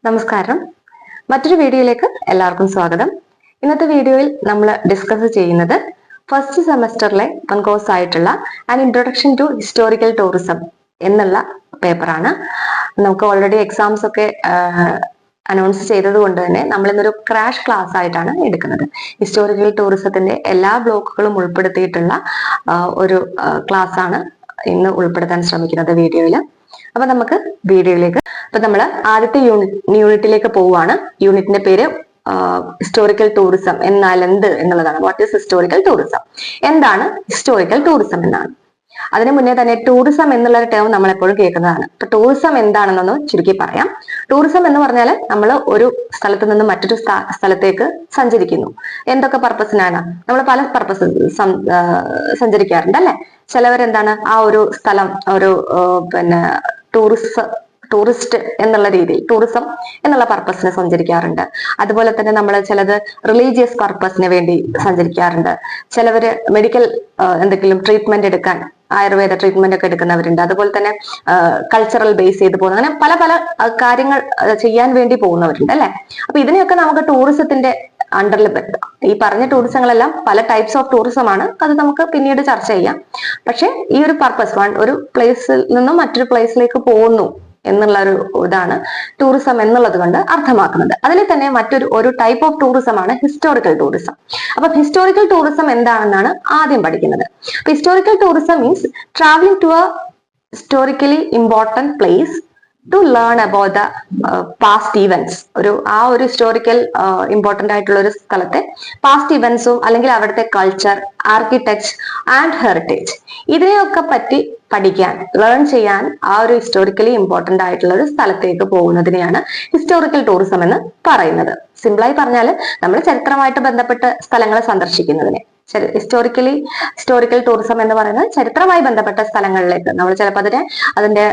നമസ്കാരം. മറ്റൊരു വീഡിയോയിലേക്ക് എല്ലാവർക്കും സ്വാഗതം. ഇന്നത്തെ വീഡിയോയിൽ നമ്മൾ ഡിസ്കസ് ചെയ്യുന്നത് ഫസ്റ്റ് സെമസ്റ്ററിലെ വൺ കോഴ്സ് ആയിട്ടുള്ള an introduction to historical tourism എന്നുള്ള പേപ്പറാണ്. നമുക്ക് ഓൾറെഡി എക്സാംസ് ഒക്കെ അനൗൺസ് ചെയ്തത് കൊണ്ട് തന്നെ നമ്മൾ ഇന്നൊരു ക്രാഷ് ക്ലാസ് ആയിട്ടാണ് എടുക്കുന്നത്. ഹിസ്റ്റോറിക്കൽ ടൂറിസത്തിന്റെ എല്ലാ ബ്ലോക്കുകളും ഉൾപ്പെടുത്തിയിട്ടുള്ള ഒരു ക്ലാസ് ആണ് ഇന്ന് ഉൾപ്പെടുത്താൻ ശ്രമിക്കുന്നത് വീഡിയോയിൽ. അപ്പൊ നമുക്ക് വീഡിയോയിലേക്ക് നമ്മൾ ആദ്യത്തെ യൂണിറ്റിലേക്ക് പോവുകയാണ്. യൂണിറ്റിന്റെ പേര് ഹിസ്റ്റോറിക്കൽ ടൂറിസം എന്നാൽ എന്ത് എന്നുള്ളതാണ്. What is historical tourism? എന്താണ് ഹിസ്റ്റോറിക്കൽ ടൂറിസം എന്നാണ്. അതിനു മുന്നേ തന്നെ ടൂറിസം എന്നുള്ള ടേം നമ്മൾ എപ്പോഴും കേൾക്കുന്നതാണ്. അപ്പൊ ടൂറിസം എന്താണെന്നൊന്ന് ചുരുക്കി പറയാം. ടൂറിസം എന്ന് പറഞ്ഞാൽ നമ്മൾ ഒരു സ്ഥലത്ത് നിന്ന് മറ്റൊരു സ്ഥലത്തേക്ക് സഞ്ചരിക്കുന്നു. എന്തൊക്കെ പർപ്പസിനാണ്? നമ്മൾ പല പർപ്പസ് സഞ്ചരിക്കാറുണ്ട് അല്ലെ. ചിലവരെന്താണ് ആ ഒരു സ്ഥലം ഒരു ടൂറിസ്റ്റ് എന്നുള്ള രീതിയിൽ ടൂറിസം എന്നുള്ള പർപ്പസിന് സഞ്ചരിക്കാറുണ്ട്. അതുപോലെ തന്നെ നമ്മൾ ചിലത് റിലീജിയസ് പർപ്പസിന് വേണ്ടി സഞ്ചരിക്കാറുണ്ട്. ചിലവര് മെഡിക്കൽ എന്തെങ്കിലും ട്രീറ്റ്മെന്റ് എടുക്കാൻ ആയുർവേദ ട്രീറ്റ്മെന്റ് ഒക്കെ എടുക്കുന്നവരുണ്ട്. അതുപോലെ തന്നെ കൾച്ചറൽ ബേസ് ചെയ്ത് പോകുന്ന അങ്ങനെ പല പല കാര്യങ്ങൾ ചെയ്യാൻ വേണ്ടി പോകുന്നവരുണ്ട് അല്ലെ. അപ്പൊ ഇതിനെയൊക്കെ നമുക്ക് ടൂറിസത്തിന്റെ അണ്ടറിൽ പറ്റും. ഈ പറഞ്ഞ ടൂറിസങ്ങളെല്ലാം പല ടൈപ്സ് ഓഫ് ടൂറിസം ആണ്. അത് നമുക്ക് പിന്നീട് ചർച്ച ചെയ്യാം. പക്ഷെ ഈ ഒരു പർപ്പസ് ഒരു പ്ലേസിൽ നിന്നും മറ്റൊരു പ്ലേസിലേക്ക് പോകുന്നു എന്നുള്ള ഒരു ഇതാണ് ടൂറിസം എന്നുള്ളത് കൊണ്ട് അർത്ഥമാക്കുന്നത്. അതിൽ തന്നെ ഒരു ടൈപ്പ് ഓഫ് ടൂറിസം ആണ് ഹിസ്റ്റോറിക്കൽ ടൂറിസം. അപ്പൊ ഹിസ്റ്റോറിക്കൽ ടൂറിസം എന്താണെന്നാണ് ആദ്യം പഠിക്കുന്നത്. Historical tourism means travelling to a historically important place to learn about the past events. ഒരു ഹിസ്റ്റോറിക്കൽ ഇമ്പോർട്ടന്റ് ആയിട്ടുള്ള ഒരു സ്ഥലത്തെ പാസ്റ്റ് ഇവന്റ്സും അല്ലെങ്കിൽ അവിടുത്തെ കൾച്ചർ, ആർക്കിടെക്ചർ ആൻഡ് ഹെറിറ്റേജ് ഇതിനെയൊക്കെ പറ്റി പഠിക്കാൻ, ലേൺ ചെയ്യാൻ ആ ഒരു ഹിസ്റ്റോറിക്കലി ഇമ്പോർട്ടന്റ് ആയിട്ടുള്ള ഒരു സ്ഥലത്തേക്ക് പോകുന്നതിനെയാണ് ഹിസ്റ്റോറിക്കൽ ടൂറിസം എന്ന് പറയുന്നത്. സിമ്പിളായി പറഞ്ഞാൽ നമ്മൾ ചരിത്രമായിട്ട് ബന്ധപ്പെട്ട സ്ഥലങ്ങൾ സന്ദർശിക്കുന്നതിനെ ഹിസ്റ്റോറിക്കൽ ടൂറിസം എന്ന് പറയുന്നത് ചരിത്രമായി ബന്ധപ്പെട്ട സ്ഥലങ്ങളിലേക്ക് നമ്മൾ ചിലപ്പോൾ അതിന്റെ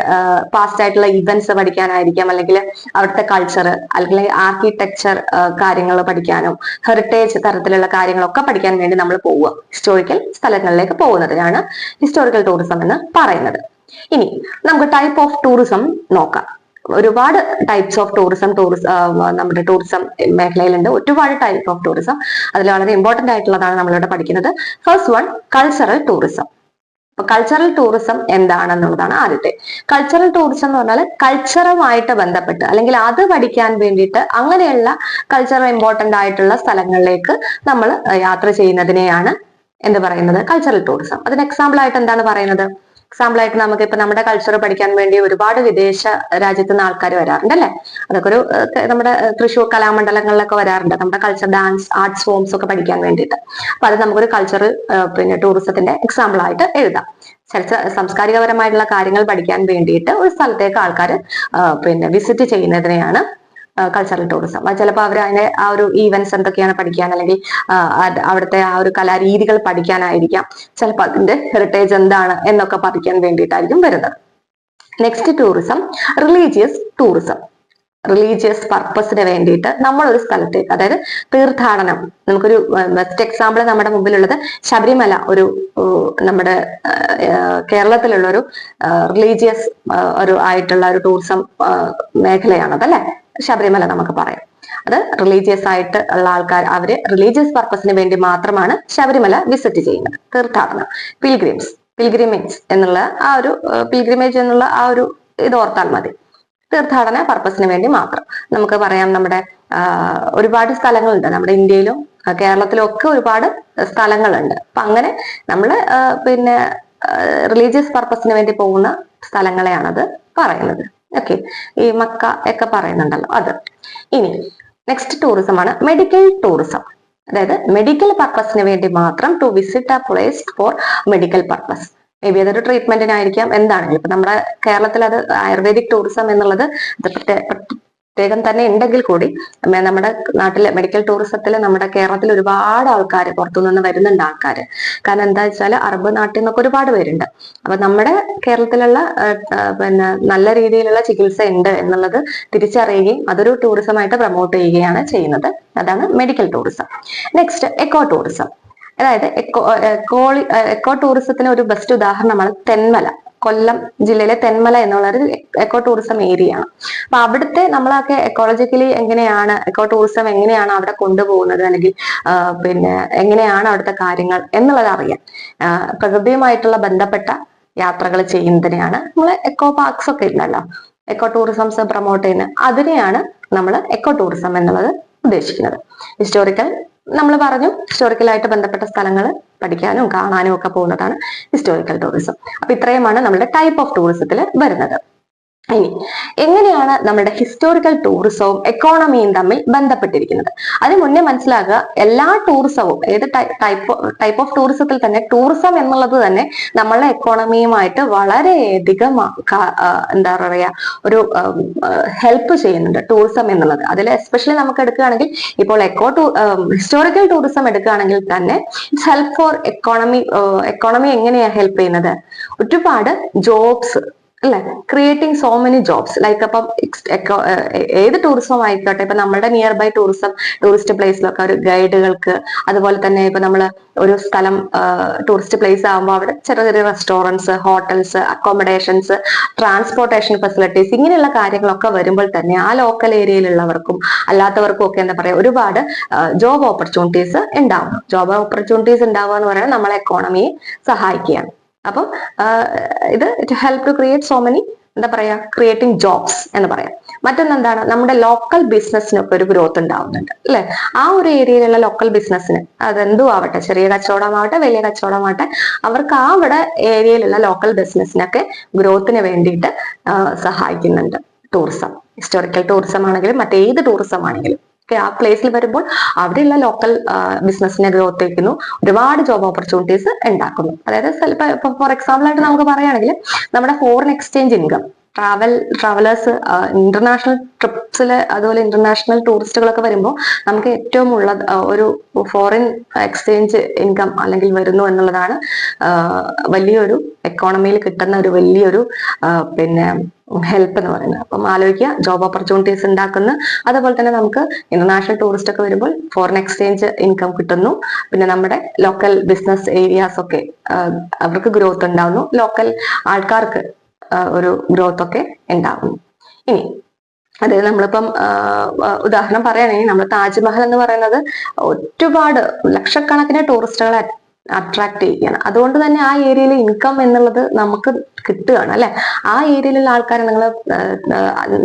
പാസ്റ്റ് ആയിട്ടുള്ള ഇവന്റ്സ് പഠിക്കാനായിരിക്കാം, അല്ലെങ്കിൽ അവിടുത്തെ കൾച്ചർ അല്ലെങ്കിൽ ആർക്കിടെക്ചർ കാര്യങ്ങൾ പഠിക്കാനും ഹെറിറ്റേജ് തരത്തിലുള്ള കാര്യങ്ങളൊക്കെ പഠിക്കാൻ വേണ്ടി നമ്മൾ പോവുക. ഹിസ്റ്റോറിക്കൽ സ്ഥലങ്ങളിലേക്ക് പോകുന്നതിനാണ് ഹിസ്റ്റോറിക്കൽ ടൂറിസം എന്ന് പറയുന്നത്. ഇനി നമുക്ക് ടൈപ്പ് ഓഫ് ടൂറിസം നോക്കാം. ഒരുപാട് ടൈപ്സ് ഓഫ് ടൂറിസം നമ്മുടെ ടൂറിസം മേഖലയിലുണ്ട്. ഒരുപാട് ടൈപ്പ് ഓഫ് ടൂറിസം. അതിൽ വളരെ ഇമ്പോർട്ടന്റ് ആയിട്ടുള്ളതാണ് നമ്മളിവിടെ പഠിക്കുന്നത്. First one, cultural tourism. അപ്പൊ കൾച്ചറൽ ടൂറിസം എന്താണെന്നുള്ളതാണ് ആദ്യത്തെ. കൾച്ചറൽ ടൂറിസം എന്ന് പറഞ്ഞാൽ കൾച്ചറുമായിട്ട് ബന്ധപ്പെട്ട് അല്ലെങ്കിൽ അത് പഠിക്കാൻ വേണ്ടിയിട്ട് അങ്ങനെയുള്ള കൾച്ചറൽ ഇമ്പോർട്ടന്റ് ആയിട്ടുള്ള സ്ഥലങ്ങളിലേക്ക് നമ്മൾ യാത്ര ചെയ്യുന്നതിനെയാണ് എന്ത് പറയുന്നത്? Cultural tourism. അതിന് എക്സാമ്പിൾ ആയിട്ട് എന്താണ് പറയുന്നത്? എക്സാമ്പിൾ ആയിട്ട് നമുക്ക് ഇപ്പൊ നമ്മുടെ കൾച്ചർ പഠിക്കാൻ വേണ്ടി ഒരുപാട് വിദേശ രാജ്യത്തു നിന്ന് ആൾക്കാർ വരാറുണ്ട് അല്ലെ. അതൊക്കെ നമ്മുടെ തൃശ്ശൂർ കലാമണ്ഡലങ്ങളിലൊക്കെ വരാറുണ്ട് നമ്മുടെ കൾച്ചർ, ഡാൻസ്, ആർട്സ് ഫോംസ് ഒക്കെ പഠിക്കാൻ വേണ്ടിയിട്ട്. അപ്പൊ അത് നമുക്കൊരു കൾച്ചർ ടൂറിസത്തിന്റെ എക്സാമ്പിൾ ആയിട്ട് എഴുതാം. സാംസ്കാരികപരമായിട്ടുള്ള കാര്യങ്ങൾ പഠിക്കാൻ വേണ്ടിയിട്ട് ഒരു സ്ഥലത്തേക്ക് ആൾക്കാർ വിസിറ്റ് ചെയ്യുന്നതിനെയാണ് കൾച്ചറൽ ടൂറിസം. ചിലപ്പോൾ അവർ അതിന്റെ ആ ഒരു ഈവന്റ്സ് എന്തൊക്കെയാണ് പഠിക്കാൻ, അല്ലെങ്കിൽ അവിടുത്തെ ആ ഒരു കലാരീതികൾ പഠിക്കാനായിരിക്കാം. ചിലപ്പോൾ അതിന്റെ ഹെറിറ്റേജ് എന്താണ് എന്നൊക്കെ പഠിക്കാൻ വേണ്ടിയിട്ടായിരിക്കും വരുന്നത്. Next tourism, religious tourism. Religious പർപ്പസിന് വേണ്ടിയിട്ട് നമ്മൾ ഒരു സ്ഥലത്തേക്ക്, അതായത് തീർത്ഥാടനം. നമുക്കൊരു ബെസ്റ്റ് എക്സാമ്പിൾ നമ്മുടെ മുമ്പിലുള്ളത് ശബരിമല, നമ്മുടെ കേരളത്തിലുള്ള ഒരു റിലീജിയസ് ആയിട്ടുള്ള ഒരു ടൂറിസം മേഖലയാണത് അല്ലെ. ശബരിമല നമുക്ക് പറയാം. അത് റിലീജിയസ് ആയിട്ട് ഉള്ള ആൾക്കാർ, അവര് റിലീജിയസ് പർപ്പസിന് വേണ്ടി മാത്രമാണ് ശബരിമല വിസിറ്റ് ചെയ്യുന്നത്. തീർത്ഥാടനം, പിൽഗ്രിമേജ് എന്നുള്ള പിൽഗ്രിമേജ് എന്നുള്ള ഇത് ഓർത്താൽ മതി. തീർത്ഥാടന പർപ്പസിന് വേണ്ടി മാത്രം. നമുക്ക് പറയാം നമ്മുടെ ഒരുപാട് സ്ഥലങ്ങളുണ്ട്. നമ്മുടെ ഇന്ത്യയിലും കേരളത്തിലും ഒക്കെ ഒരുപാട് സ്ഥലങ്ങളുണ്ട്. അപ്പൊ അങ്ങനെ നമ്മള് റിലീജിയസ് പർപ്പസിന് വേണ്ടി പോകുന്ന സ്ഥലങ്ങളെയാണത് പറയുന്നത്. ഓക്കെ, ഈ മക്ക ഒക്കെ പറയുന്നുണ്ടല്ലോ അത്. ഇനി നെക്സ്റ്റ് ടൂറിസം ആണ് മെഡിക്കൽ ടൂറിസം. അതായത് മെഡിക്കൽ പർപ്പസിന് വേണ്ടി മാത്രം to visit a place for medical purpose. Maybe അതൊരു ട്രീറ്റ്മെന്റിനായിരിക്കാം, എന്താണെങ്കിലും. ഇപ്പൊ നമ്മുടെ കേരളത്തിൽ അത് ആയുർവേദിക് ടൂറിസം എന്നുള്ളത് പ്രത്യേകം തന്നെ ഉണ്ടെങ്കിൽ കൂടി നമ്മുടെ നാട്ടിലെ മെഡിക്കൽ ടൂറിസത്തിൽ നമ്മുടെ കേരളത്തിൽ ഒരുപാട് ആൾക്കാർ പുറത്തുനിന്ന് വരുന്നുണ്ട് ആൾക്കാര്. കാരണം എന്താ വെച്ചാൽ അറബ് നാട്ടിൽ നിന്നൊക്കെ ഒരുപാട് പേരുണ്ട്. അപ്പൊ നമ്മുടെ കേരളത്തിലുള്ള നല്ല രീതിയിലുള്ള ചികിത്സ ഉണ്ട് എന്നുള്ളത് തിരിച്ചറിയുകയും അതൊരു ടൂറിസമായിട്ട് പ്രൊമോട്ട് ചെയ്യുകയാണ് ചെയ്യുന്നത്. അതാണ് medical tourism. Next, eco tourism. അതായത് എക്കോ ടൂറിസത്തിന് ഒരു ബെസ്റ്റ് ഉദാഹരണമാണ് തെന്മല. കൊല്ലം ജില്ലയിലെ തെന്മല എന്നുള്ളൊരു എക്കോ ടൂറിസം ഏരിയ ആണ്. അപ്പൊ അവിടുത്തെ നമ്മളൊക്കെ എക്കോളജിക്കലി എങ്ങനെയാണ് എക്കോ ടൂറിസം എങ്ങനെയാണ് അവിടെ കൊണ്ടുപോകുന്നത്, അല്ലെങ്കിൽ പിന്നെ എങ്ങനെയാണ് അവിടുത്തെ കാര്യങ്ങൾ എന്നുള്ളത് അറിയാൻ പ്രകൃതിയുമായിട്ടുള്ള ബന്ധപ്പെട്ട യാത്രകൾ ചെയ്യുന്നതിനെയാണ് നമ്മൾ എക്കോ പാർക്സ് ഒക്കെ ഉണ്ടല്ലോ, എക്കോ ടൂറിസംസ് പ്രൊമോട്ട് ചെയ്യുന്ന അതിനെയാണ് നമ്മൾ എക്കോ ടൂറിസം എന്നുള്ളത് ഉദ്ദേശിക്കുന്നത്. ഹിസ്റ്റോറിക്കൽ നമ്മൾ പറഞ്ഞു, ഹിസ്റ്റോറിക്കലായിട്ട് ബന്ധപ്പെട്ട സ്ഥലങ്ങൾ പഠിക്കാനും കാണാനും ഒക്കെ പോകുന്നതാണ് ഹിസ്റ്റോറിക്കൽ ടൂറിസം. അപ്പൊ ഇത്രയുമാണ് നമ്മുടെ ടൈപ്പ് ഓഫ് ടൂറിസത്തിൽ വരുന്നത്. ഇനി എങ്ങനെയാണ് നമ്മുടെ ഹിസ്റ്റോറിക്കൽ ടൂറിസവും എക്കോണമിയും തമ്മിൽ ബന്ധപ്പെട്ടിരിക്കുന്നത്? അതിന് മുന്നേ മനസ്സിലാക്കുക, എല്ലാ ടൂറിസവും ഏത് ടൈപ്പ് ഓഫ് ടൂറിസത്തിൽ തന്നെ ടൂറിസം എന്നുള്ളത് തന്നെ നമ്മളുടെ എക്കോണമിയുമായിട്ട് വളരെയധികം എന്താ പറയാ ഒരു ഹെൽപ്പ് ചെയ്യുന്നുണ്ട് ടൂറിസം എന്നുള്ളത്. അതിൽ എസ്പെഷ്യലി നമുക്ക് എടുക്കുകയാണെങ്കിൽ ഇപ്പോൾ ഹിസ്റ്റോറിക്കൽ ടൂറിസം എടുക്കുകയാണെങ്കിൽ തന്നെ ഇറ്റ്സ് ഹെൽപ്പ് ഫോർ എക്കോണമി എങ്ങനെയാ ഹെൽപ്പ് ചെയ്യുന്നത്? ഒരുപാട് ജോബ്സ് അല്ലെ, creating so many jobs. Like അപ്പം ഏത് ടൂറിസം ആയിക്കോട്ടെ, ഇപ്പൊ നമ്മുടെ നിയർ ബൈ ടൂറിസ്റ്റ് പ്ലേസിലൊക്കെ ഒരു ഗൈഡുകൾക്ക്, അതുപോലെ തന്നെ ഇപ്പൊ നമ്മൾ ഒരു സ്ഥലം ടൂറിസ്റ്റ് പ്ലേസ് ആകുമ്പോൾ അവിടെ ചെറിയ ചെറിയ restaurants, hotels, accommodations, transportation facilities, ഇങ്ങനെയുള്ള കാര്യങ്ങളൊക്കെ വരുമ്പോൾ തന്നെ ആ ലോക്കൽ ഏരിയയിലുള്ളവർക്കും അല്ലാത്തവർക്കും ഒക്കെ എന്താ പറയാ ഒരുപാട് ജോബ് ഓപ്പർച്യൂണിറ്റീസ് ഉണ്ടാവും. ജോബ് ഓപ്പർച്യൂണിറ്റീസ് ഉണ്ടാവുക എന്ന് പറയുന്നത് നമ്മളെ എക്കോണമിയെ സഹായിക്കുകയാണ്. അപ്പം ഇത് it help to create so many എന്താ പറയാ ക്രിയേറ്റിംഗ് ജോബ്സ് എന്ന് പറയാം. മറ്റൊന്നെന്താണ്, നമ്മുടെ ലോക്കൽ ബിസിനസ്സിനൊക്കെ ഒരു ഗ്രോത്ത് ഉണ്ടാവുന്നുണ്ട് അല്ലെ. ആ ഒരു ഏരിയയിലുള്ള ലോക്കൽ ബിസിനസ്സിന് അതെന്തും ആവട്ടെ, ചെറിയ കച്ചവടമാവട്ടെ വലിയ കച്ചവടമാവട്ടെ, അവർക്ക് ആ അവിടെ ഏരിയയിലുള്ള ലോക്കൽ ബിസിനസ്സിനൊക്കെ ഗ്രോത്തിന് വേണ്ടിയിട്ട് സഹായിക്കുന്നുണ്ട് ടൂറിസം. ഹിസ്റ്റോറിക്കൽ ടൂറിസം ആണെങ്കിലും മറ്റേത് ടൂറിസം ആണെങ്കിലും ആ പ്ലേസിൽ വരുമ്പോൾ അവിടെയുള്ള ലോക്കൽ ബിസിനസിനെ ഗ്രോത്ത് വയ്ക്കുന്നു, ഒരുപാട് ജോബ് ഓപ്പർച്യൂണിറ്റീസ് ഉണ്ടാക്കുന്നു. അതായത് ഫോർ എക്സാമ്പിൾ ആയിട്ട് നമുക്ക് പറയുകയാണെങ്കിൽ നമ്മുടെ foreign exchange income, travellers international ട്രിപ്സിൽ അതുപോലെ ഇന്റർനാഷണൽ ടൂറിസ്റ്റുകളൊക്കെ വരുമ്പോൾ നമുക്ക് ഏറ്റവും ഉള്ള ഒരു ഫോറിൻ എക്സ്ചേഞ്ച് ഇൻകം അല്ലെങ്കിൽ വരുന്നു എന്നുള്ളതാണ് വലിയൊരു എക്കോണമിയിൽ കിട്ടുന്ന ഒരു വലിയൊരു പിന്നെ ഹെൽപ്പ് എന്ന് പറയുന്നത്. അപ്പം ആലോചിക്കുക, ജോബ് ഓപ്പർച്യൂണിറ്റീസ് ഉണ്ടാക്കുന്നു, അതുപോലെ തന്നെ നമുക്ക് ഇന്റർനാഷണൽ ടൂറിസ്റ്റ് ഒക്കെ വരുമ്പോൾ ഫോറിൻ എക്സ്ചേഞ്ച് ഇൻകം കിട്ടുന്നു, പിന്നെ നമ്മുടെ ലോക്കൽ ബിസിനസ് ഏരിയാസ് ഒക്കെ അവർക്ക് ഗ്രോത്ത് ഉണ്ടാവുന്നു, ലോക്കൽ ആൾക്കാർക്ക് ഒരു ഗ്രോത്ത് ഒക്കെ ഉണ്ടാവുന്നു. ഇനി അതായത് നമ്മളിപ്പം ഉദാഹരണം പറയുകയാണെങ്കിൽ നമ്മൾ താജ്മഹൽ എന്ന് പറയുന്നത് ഒരുപാട് ലക്ഷക്കണക്കിന് ടൂറിസ്റ്റുകളെ അട്രാക്ട് ചെയ്യുകയാണ്. അതുകൊണ്ട് തന്നെ ആ ഏരിയയിലെ ഇൻകം എന്നുള്ളത് നമുക്ക് കിട്ടുകയാണ് അല്ലെ. ആ ഏരിയയിലുള്ള ആൾക്കാരെ നിങ്ങൾ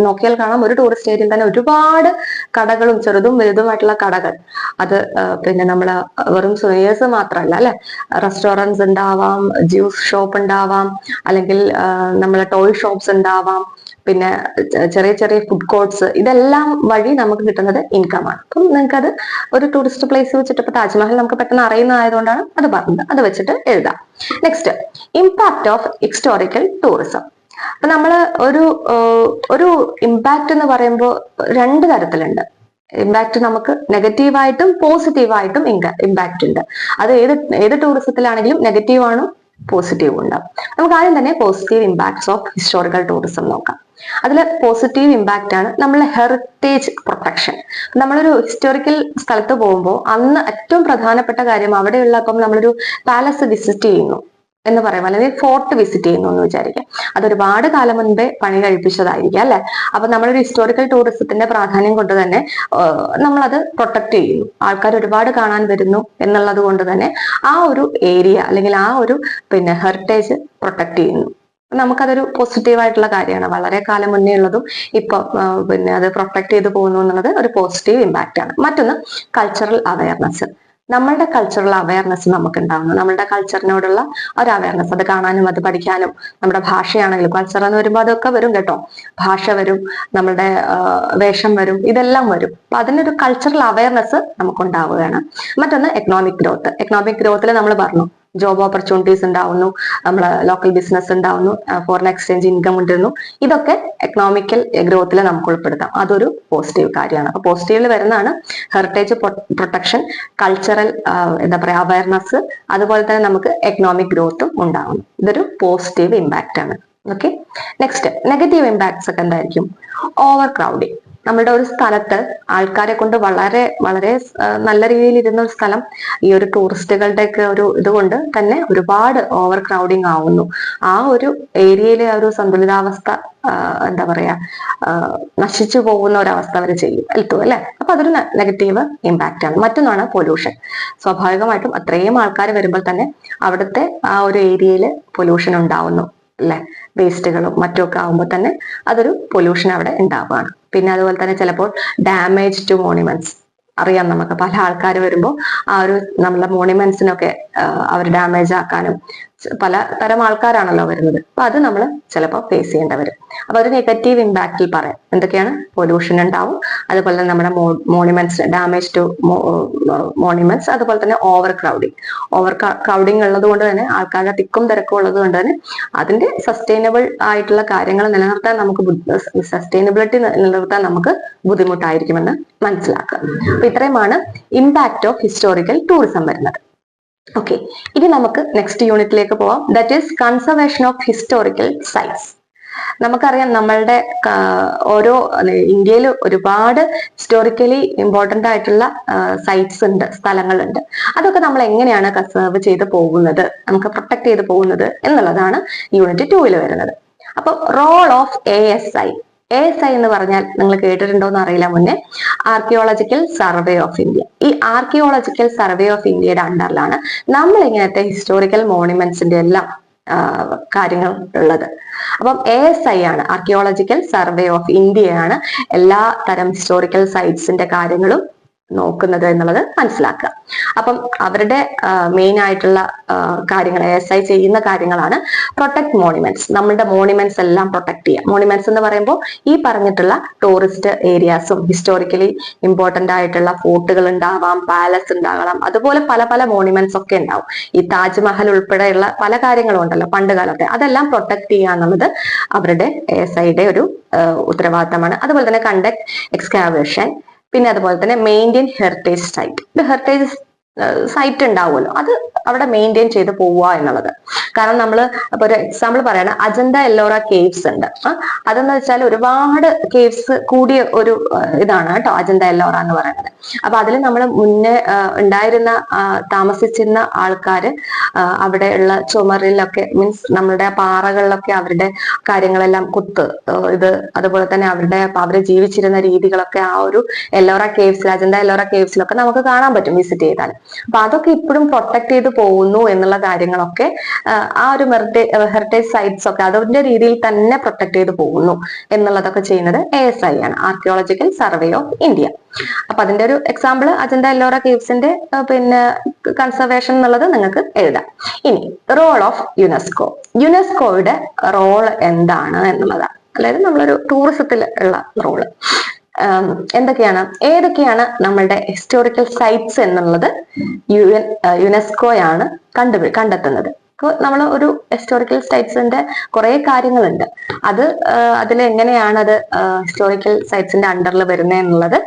നോക്കിയാൽ കാണാം, ഒരു ടൂറിസ്റ്റ് ഏരിയയിൽ തന്നെ ഒരുപാട് കടകളും ചെറുതും വലുതുമായിട്ടുള്ള കടകൾ. അത് പിന്നെ നമ്മൾ വെറും സുവനീഴ്സ് മാത്രമല്ല അല്ലെ, റെസ്റ്റോറൻറ്റ്സ് ഉണ്ടാവാം, ജ്യൂസ് ഷോപ്പ് ഉണ്ടാവാം, അല്ലെങ്കിൽ നമ്മളെ ടോയ് ഷോപ്സ് ഉണ്ടാവാം, പിന്നെ ചെറിയ ചെറിയ ഫുഡ് കോർട്സ്, ഇതെല്ലാം വഴി നമുക്ക് കിട്ടുന്നത് ഇൻകമാണ്. അപ്പം നിങ്ങൾക്ക് അത് ഒരു ടൂറിസ്റ്റ് പ്ലേസ് വെച്ചിട്ട് ഇപ്പൊ താജ്മഹൽ നമുക്ക് പെട്ടെന്ന് അറിയുന്നതായതുകൊണ്ടാണ് അത് പറഞ്ഞത്, അത് വെച്ചിട്ട് എഴുതാം. Next, impact of historical tourism. അപ്പൊ നമ്മള് ഒരു ഇമ്പാക്ട് എന്ന് പറയുമ്പോൾ രണ്ട് തരത്തിലുണ്ട്. ഇമ്പാക്ട് നമുക്ക് നെഗറ്റീവായിട്ടും പോസിറ്റീവായിട്ടും ഇമ്പാക്ട് ഉണ്ട്. അത് ഏത് ടൂറിസത്തിലാണെങ്കിലും നെഗറ്റീവ് ആണ്, പോസിറ്റീവ് ഉണ്ടാവും. നമുക്ക് ആദ്യം തന്നെ positive impacts of historical tourism നോക്കാം. അതിൽ പോസിറ്റീവ് ഇമ്പാക്റ്റ് ആണ് നമ്മളെ ഹെറിറ്റേജ് പ്രൊട്ടക്ഷൻ. നമ്മളൊരു ഹിസ്റ്റോറിക്കൽ സ്ഥലത്ത് പോകുമ്പോൾ അന്ന് ഏറ്റവും പ്രധാനപ്പെട്ട കാര്യം അവിടെയുള്ള, ഇപ്പം നമ്മളൊരു പാലസ് വിസിറ്റ് ചെയ്യുന്നു എന്ന് പറയാം, അല്ലെങ്കിൽ ഫോർട്ട് വിസിറ്റ് ചെയ്യുന്നു എന്ന് വിചാരിക്കാം. അത് ഒരുപാട് കാലം മുൻപേ പണി കഴിപ്പിച്ചതായിരിക്കും അല്ലെ. അപ്പൊ നമ്മളൊരു ഹിസ്റ്റോറിക്കൽ ടൂറിസത്തിന്റെ പ്രാധാന്യം കൊണ്ട് തന്നെ നമ്മളത് പ്രൊട്ടക്ട് ചെയ്യുന്നു, ആൾക്കാർ ഒരുപാട് കാണാൻ വരുന്നു എന്നുള്ളത് കൊണ്ട് തന്നെ ആ ഒരു ഏരിയ അല്ലെങ്കിൽ ആ ഒരു പിന്നെ ഹെറിറ്റേജ് പ്രൊട്ടക്ട് ചെയ്യുന്നു. നമുക്കതൊരു പോസിറ്റീവ് ആയിട്ടുള്ള കാര്യമാണ്. വളരെ കാലം മുന്നേ ഉള്ളതും ഇപ്പൊ പിന്നെ അത് പ്രൊട്ടക്ട് ചെയ്ത് പോകുന്നു എന്നുള്ളത് ഒരു പോസിറ്റീവ് ഇമ്പാക്റ്റ് ആണ്. മറ്റൊന്ന് കൾച്ചറൽ അവയർനെസ്. നമ്മളുടെ കൾച്ചറൽ അവയർനെസ് നമുക്ക് ഉണ്ടാവുന്നു, നമ്മളുടെ കൾച്ചറിനോടുള്ള ഒരു അവയർനെസ്, അത് കാണാനും അത് പഠിക്കാനും. നമ്മുടെ ഭാഷയാണെങ്കിലും കൾച്ചർ എന്ന് വരുമ്പോൾ അതൊക്കെ വരും കേട്ടോ, ഭാഷ വരും, നമ്മളുടെ വേഷം വരും, ഇതെല്ലാം വരും. അപ്പൊ അതിനൊരു കൾച്ചറൽ അവയർനെസ് നമുക്ക് ഉണ്ടാവുകയാണ്. മറ്റൊന്ന് എക്കണോമിക് ഗ്രോത്ത്. എക്കണോമിക് ഗ്രോത്തിൽ നമ്മൾ പറഞ്ഞു ജോബ് ഓപ്പർച്യൂണിറ്റീസ് ഉണ്ടാവുന്നു, നമ്മളെ ലോക്കൽ ബിസിനസ് ഉണ്ടാവുന്നു, ഫോറിൻ എക്സ്ചേഞ്ച് ഇൻകം ഉണ്ടായിരുന്നു. ഇതൊക്കെ എക്കണോമിക്കൽ ഗ്രോത്തിൽ നമുക്ക് ഉൾപ്പെടുത്താം. അതൊരു പോസിറ്റീവ് കാര്യമാണ്. അപ്പൊ പോസിറ്റീവിൽ വരുന്നതാണ് ഹെറിറ്റേജ് പ്രൊട്ടക്ഷൻ, കൾച്ചറൽ എന്താ പറയാ അവയർനെസ്, അതുപോലെ തന്നെ നമുക്ക് എക്കണോമിക് ഗ്രോത്തും ഉണ്ടാവുന്നു. ഇതൊരു പോസിറ്റീവ് ഇമ്പാക്റ്റ് ആണ്. ഓക്കെ, നെക്സ്റ്റ് നെഗറ്റീവ് ഇമ്പാക്ട്സ് ഒക്കെ എന്തായിരിക്കും? Over crowding. നമ്മുടെ ഒരു സ്ഥലത്ത് ആൾക്കാരെ കൊണ്ട് വളരെ വളരെ നല്ല രീതിയിൽ ഇരുന്ന ഒരു സ്ഥലം ഈ ഒരു ടൂറിസ്റ്റുകളുടെ ഒക്കെ ഒരു ഇതുകൊണ്ട് തന്നെ ഒരുപാട് ഓവർ ക്രൗഡിങ് ആവുന്നു. ആ ഒരു ഏരിയയിലെ ഒരു സന്തുലിതാവസ്ഥ എന്താ പറയാ നശിച്ചു പോകുന്ന ഒരവസ്ഥ അവർ ചെയ്യും എത്തും അല്ലെ. അപ്പൊ അതൊരു നെഗറ്റീവ് ഇമ്പാക്റ്റ് ആണ്. മറ്റൊന്നാണ് പൊല്യൂഷൻ. സ്വാഭാവികമായിട്ടും അത്രയും ആൾക്കാർ വരുമ്പോൾ തന്നെ അവിടുത്തെ ആ ഒരു ഏരിയയിൽ പൊല്യൂഷൻ ഉണ്ടാവുന്നു അല്ലെ. വേസ്റ്റുകളും മറ്റുമൊക്കെ ആകുമ്പോൾ തന്നെ അതൊരു പൊല്യൂഷൻ അവിടെ ഉണ്ടാവുകയാണ്. പിന്നെ അതുപോലെ തന്നെ ചിലപ്പോൾ ഡാമേജ് ടു മോണിമെന്റ്സ് അറിയാം നമുക്ക്. പല ആൾക്കാർ വരുമ്പോൾ ആ ഒരു നമ്മളെ മോണിമെന്റ്സിനൊക്കെ അവർ ഡാമേജ് ആക്കാനും പല തരം ആൾക്കാരാണല്ലോ വരുന്നത്. അപ്പൊ അത് നമ്മൾ ചിലപ്പോൾ ഫേസ് ചെയ്യേണ്ടി വരും. അപ്പൊ ഒരു നെഗറ്റീവ് ഇമ്പാക്റ്റിൽ പറയാം എന്തൊക്കെയാണ്? പൊല്യൂഷൻ ഉണ്ടാവും, അതുപോലെ തന്നെ നമ്മുടെ മോണിമെന്റ്സ് ഡാമേജ് ടു മോണിമെന്റ്സ്, അതുപോലെ തന്നെ ഓവർ ക്രൗഡിങ് ഉള്ളത് കൊണ്ട് തന്നെ ആൾക്കാരുടെ തിക്കും തിരക്കും ഉള്ളത് കൊണ്ട് തന്നെ അതിന്റെ സസ്റ്റൈനബിൾ ആയിട്ടുള്ള കാര്യങ്ങൾ നിലനിർത്താൻ നമുക്ക് സസ്റ്റൈനബിലിറ്റി നിലനിർത്താൻ നമുക്ക് ബുദ്ധിമുട്ടായിരിക്കുമെന്ന് മനസ്സിലാക്കുക. അപ്പൊ ഇത്രയുമാണ് ഇമ്പാക്ട് ഓഫ് ഹിസ്റ്റോറിക്കൽ ടൂറിസം വരുന്നത്. ഓക്കെ, ഇനി നമുക്ക് നെക്സ്റ്റ് യൂണിറ്റിലേക്ക് പോവാം. That is conservation of historical sites. നമുക്കറിയാം നമ്മളുടെ ഓരോ ഇന്ത്യയിൽ ഒരുപാട് ഹിസ്റ്റോറിക്കലി ഇമ്പോർട്ടന്റ് ആയിട്ടുള്ള സൈറ്റ്സ് ഉണ്ട്, സ്ഥലങ്ങളുണ്ട്. അതൊക്കെ നമ്മൾ എങ്ങനെയാണ് കൺസർവ് ചെയ്ത് പോകുന്നത്, നമുക്ക് പ്രൊട്ടക്ട് ചെയ്ത് പോകുന്നത് എന്നുള്ളതാണ് യൂണിറ്റ് 2 വരുന്നത്. അപ്പൊ റോൾ ഓഫ് ASI എന്ന് പറഞ്ഞാൽ നിങ്ങൾ കേട്ടിട്ടുണ്ടോ എന്ന് അറിയില്ല. മുന്നേ ആർക്കിയോളജിക്കൽ സർവേ ഓഫ് ഇന്ത്യ. ഈ ആർക്കിയോളജിക്കൽ സർവേ ഓഫ് ഇന്ത്യയുടെ അണ്ടറിലാണ് നമ്മൾ ഇങ്ങനത്തെ ഹിസ്റ്റോറിക്കൽ മോണുമെന്റ്സിന്റെ എല്ലാം കാര്യങ്ങൾ ഉള്ളത്. അപ്പം ASI ആണ്, ആർക്കിയോളജിക്കൽ സർവേ ഓഫ് ഇന്ത്യയാണ് എല്ലാ തരം ഹിസ്റ്റോറിക്കൽ സൈറ്റ്സിന്റെ കാര്യങ്ങളും നോക്കുന്നത് എന്നുള്ളത് മനസ്സിലാക്കുക. അപ്പം അവരുടെ മെയിൻ ആയിട്ടുള്ള കാര്യങ്ങൾ ASI ചെയ്യുന്ന കാര്യങ്ങളാണ് പ്രൊട്ടക്ട് മോണിമെന്റ്സ്. നമ്മളുടെ മോണിമെന്റ്സ് എല്ലാം പ്രൊട്ടക്ട് ചെയ്യുക. മോണിമെന്റ്സ് എന്ന് പറയുമ്പോൾ ഈ പറഞ്ഞിട്ടുള്ള ടൂറിസ്റ്റ് ഏരിയാസും ഹിസ്റ്റോറിക്കലി ഇമ്പോർട്ടന്റ് ആയിട്ടുള്ള ഫോർട്ടുകൾ ഉണ്ടാവാം, പാലസ് ഉണ്ടാകണം, അതുപോലെ പല പല മോണിമെന്റ്സ് ഒക്കെ ഉണ്ടാവും. ഈ താജ്മഹൽ ഉൾപ്പെടെയുള്ള പല കാര്യങ്ങളും ഉണ്ടല്ലോ പണ്ട് കാലത്തെ, അതെല്ലാം പ്രൊട്ടക്ട് ചെയ്യുക എന്നുള്ളത് അവരുടെ ASIയുടെ ഒരു ഉത്തരവാദിത്തമാണ്. അതുപോലെ തന്നെ കണ്ടക്ട് എക്സ്കാവേഷൻ, പിന്നെ അതുപോലെ തന്നെ maintain heritage site. Heritage site ഉണ്ടാവുമല്ലോ, അത് അവിടെ മെയിൻറ്റെയിൻ ചെയ്ത് പോവുക എന്നുള്ളത്. കാരണം നമ്മൾ ഇപ്പൊ ഒരു എക്സാമ്പിൾ പറയണ അജന്ത എല്ലോറ കേവ്സ് ഉണ്ട്. അതെന്ന് വെച്ചാൽ ഒരുപാട് കേവ്സ് കൂടിയ ഒരു ഇതാണ് കേട്ടോ അജന്ത എല്ലോറ എന്ന് പറയുന്നത്. അപ്പൊ അതിൽ നമ്മൾ മുന്നേ ഉണ്ടായിരുന്ന താമസിച്ചിരുന്ന ആൾക്കാര് അവിടെ ഉള്ള ചുമരിലൊക്കെ മീൻസ് നമ്മുടെ പാറകളിലൊക്കെ അവരുടെ കാര്യങ്ങളെല്ലാം ഇത് അതുപോലെ തന്നെ അവര് ജീവിച്ചിരുന്ന രീതികളൊക്കെ ആ ഒരു എല്ലോറ കേവ്സിൽ, അജന്ത എല്ലോറ കേവ്സിലൊക്കെ നമുക്ക് കാണാൻ പറ്റും വിസിറ്റ് ചെയ്താൽ. അപ്പൊ അതൊക്കെ ഇപ്പോഴും പ്രൊട്ടക്ട് ചെയ്ത് പോകുന്നു എന്നുള്ള കാര്യങ്ങളൊക്കെ ആ ഒരു ഹെറിറ്റേജ് സൈറ്റ്സ് ഒക്കെ അതിന്റെ രീതിയിൽ തന്നെ പ്രൊട്ടക്ട് ചെയ്ത് പോകുന്നു എന്നുള്ളതൊക്കെ ചെയ്യുന്നത് ASI ആണ്, ആർക്കിയോളജിക്കൽ സർവേ ഓഫ് ഇന്ത്യ. അപ്പൊ അതിന്റെ ഒരു എക്സാമ്പിൾ അജന്ത എല്ലോറ കേവ്സിന്റെ പിന്നെ കൺസർവേഷൻ എന്നുള്ളത് നിങ്ങൾക്ക് എഴുതാം. ഇനി റോൾ ഓഫ് യുനെസ്കോയുടെ റോൾ എന്താണ് എന്നുള്ളതാണ്, അതായത് നമ്മളൊരു ടൂറിസത്തിൽ ഉള്ള റോള് ഏതൊക്കെയാണ് നമ്മളുടെ ഹിസ്റ്റോറിക്കൽ സൈറ്റ്സ് എന്നുള്ളത് യുനെസ്കോയാണ് കണ്ടെത്തുന്നത്. നമ്മൾ ഒരു ഹിസ്റ്റോറിക്കൽ സൈറ്റ്സിന്റെ കുറെ കാര്യങ്ങളുണ്ട്. അതിൽ എങ്ങനെയാണ് അത് ഹിസ്റ്റോറിക്കൽ സൈറ്റ്സിന്റെ അണ്ടറിൽ വരുന്നത് എന്നുള്ളത്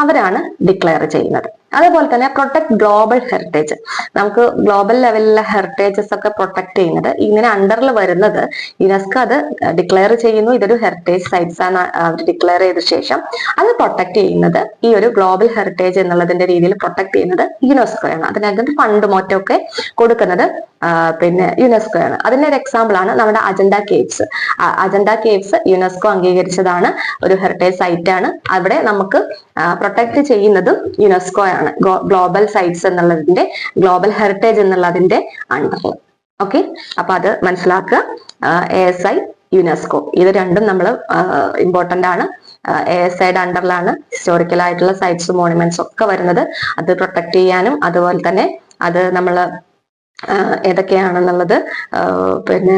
അവരാണ് ഡിക്ലെയർ ചെയ്യുന്നത്. അതേപോലെ തന്നെ പ്രൊട്ടക്ട് ഗ്ലോബൽ ഹെറിറ്റേജ്, നമുക്ക് ഗ്ലോബൽ ലെവലിലെ ഹെറിറ്റേജസ് ഒക്കെ പ്രൊട്ടക്ട് ചെയ്യുന്നത് ഇങ്ങനെ അണ്ടറിൽ വരുന്നത് യുനെസ്കോ അത് ഡിക്ലെയർ ചെയ്യുന്നു. ഇതൊരു ഹെറിറ്റേജ് സൈറ്റ്സ് ആണ് അവർ ഡിക്ലെയർ ചെയ്ത ശേഷം അത് പ്രൊട്ടക്ട് ചെയ്യുന്നത് ഈ ഒരു ഗ്ലോബൽ ഹെറിറ്റേജ് എന്നുള്ളതിന്റെ രീതിയിൽ പ്രൊട്ടക്ട് ചെയ്യുന്നത് യുനെസ്കോയാണ്. അതിനകത്ത് ഫണ്ട് മൊറ്റമൊക്കെ കൊടുക്കുന്നത് പിന്നെ യുനെസ്കോ ആണ്. അതിന്റെ ഒരു എക്സാമ്പിൾ ആണ് നമ്മുടെ അജന്ത കേവ്സ് യുനെസ്കോ അംഗീകരിച്ചതാണ്, ഒരു ഹെറിറ്റേജ് സൈറ്റ് ആണ്. അവിടെ നമുക്ക് പ്രൊട്ടക്ട് ചെയ്യുന്നതും യുനെസ്കോ ആണ്, ഗ്ലോബൽ സൈറ്റ്സ് എന്നുള്ളതിന്റെ ഗ്ലോബൽ ഹെറിറ്റേജ് എന്നുള്ളതിന്റെ അണ്ടറിൽ. ഓക്കെ, അപ്പൊ അത് മനസ്സിലാക്കുക. ASI, യുനെസ്കോ ഇത് രണ്ടും നമ്മൾ ഇമ്പോർട്ടന്റ് ആണ്. ASIയുടെ അണ്ടറിലാണ് ഹിസ്റ്റോറിക്കൽ ആയിട്ടുള്ള സൈറ്റ്സ് മോണുമെന്റ്സ് ഒക്കെ വരുന്നത്. അത് പ്രൊട്ടക്ട് ചെയ്യാനും അതുപോലെ തന്നെ അത് നമ്മൾ ഏതൊക്കെയാണെന്നുള്ളത് പിന്നെ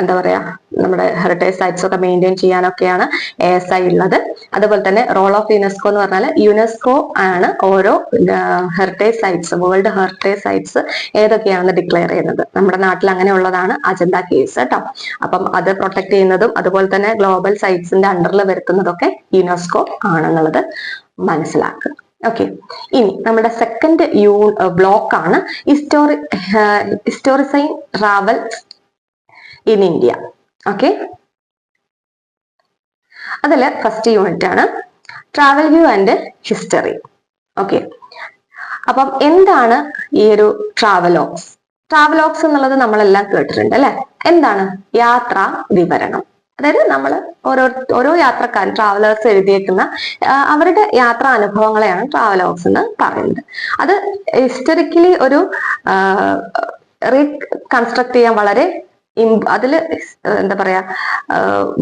എന്താ പറയാ നമ്മുടെ ഹെറിറ്റേജ് സൈറ്റ്സ് ഒക്കെ മെയിൻറ്റെയിൻ ചെയ്യാനൊക്കെയാണ് ASI ഉള്ളത്. അതുപോലെ തന്നെ റോൾ ഓഫ് യുനെസ്കോ എന്ന് പറഞ്ഞാൽ യുനെസ്കോ ആണ് ഓരോ heritage sites, world heritage sites ഏതൊക്കെയാണെന്ന് ഡിക്ലെയർ ചെയ്യുന്നത്. നമ്മുടെ നാട്ടിൽ അങ്ങനെ ഉള്ളതാണ് അജന്ത കേവ്സ് കേട്ടോ. അപ്പം അത് പ്രൊട്ടക്ട് ചെയ്യുന്നതും അതുപോലെ തന്നെ ഗ്ലോബൽ സൈറ്റ്സിന്റെ അണ്ടറിൽ വരുത്തുന്നതൊക്കെ യുനെസ്കോ ആണെന്നുള്ളത് മനസ്സിലാക്കുക. ഓക്കെ, ഇനി നമ്മുടെ സെക്കൻഡ് ബ്ലോക്ക് ആണ് ഹിസ്റ്റോറിസൈൻ ട്രാവൽ ഇൻ ഇന്ത്യ. ഓക്കെ, അതിൽ ഫസ്റ്റ് യൂണിറ്റ് ആണ് travel view and history. Okay, അപ്പം എന്താണ് ഈ ഒരു ട്രാവലോഗ്സ്? ട്രാവലോഗ്സ് എന്നുള്ളത് നമ്മളെല്ലാം കേട്ടിട്ടുണ്ട് അല്ലെ? എന്താണ്? യാത്രാ വിവരണം. അതായത് നമ്മൾ ഓരോ യാത്രക്കാരും ട്രാവലേഴ്സ് എഴുതിയേക്കുന്ന അവരുടെ യാത്രാ അനുഭവങ്ങളെയാണ് ട്രാവലോഗ്സ് എന്ന് പറയുന്നത്. അത് ഹിസ്റ്ററിക്കലി ഒരു റീകൺസ്ട്രക്ട് ചെയ്യാൻ വളരെ അതില് എന്താ പറയാ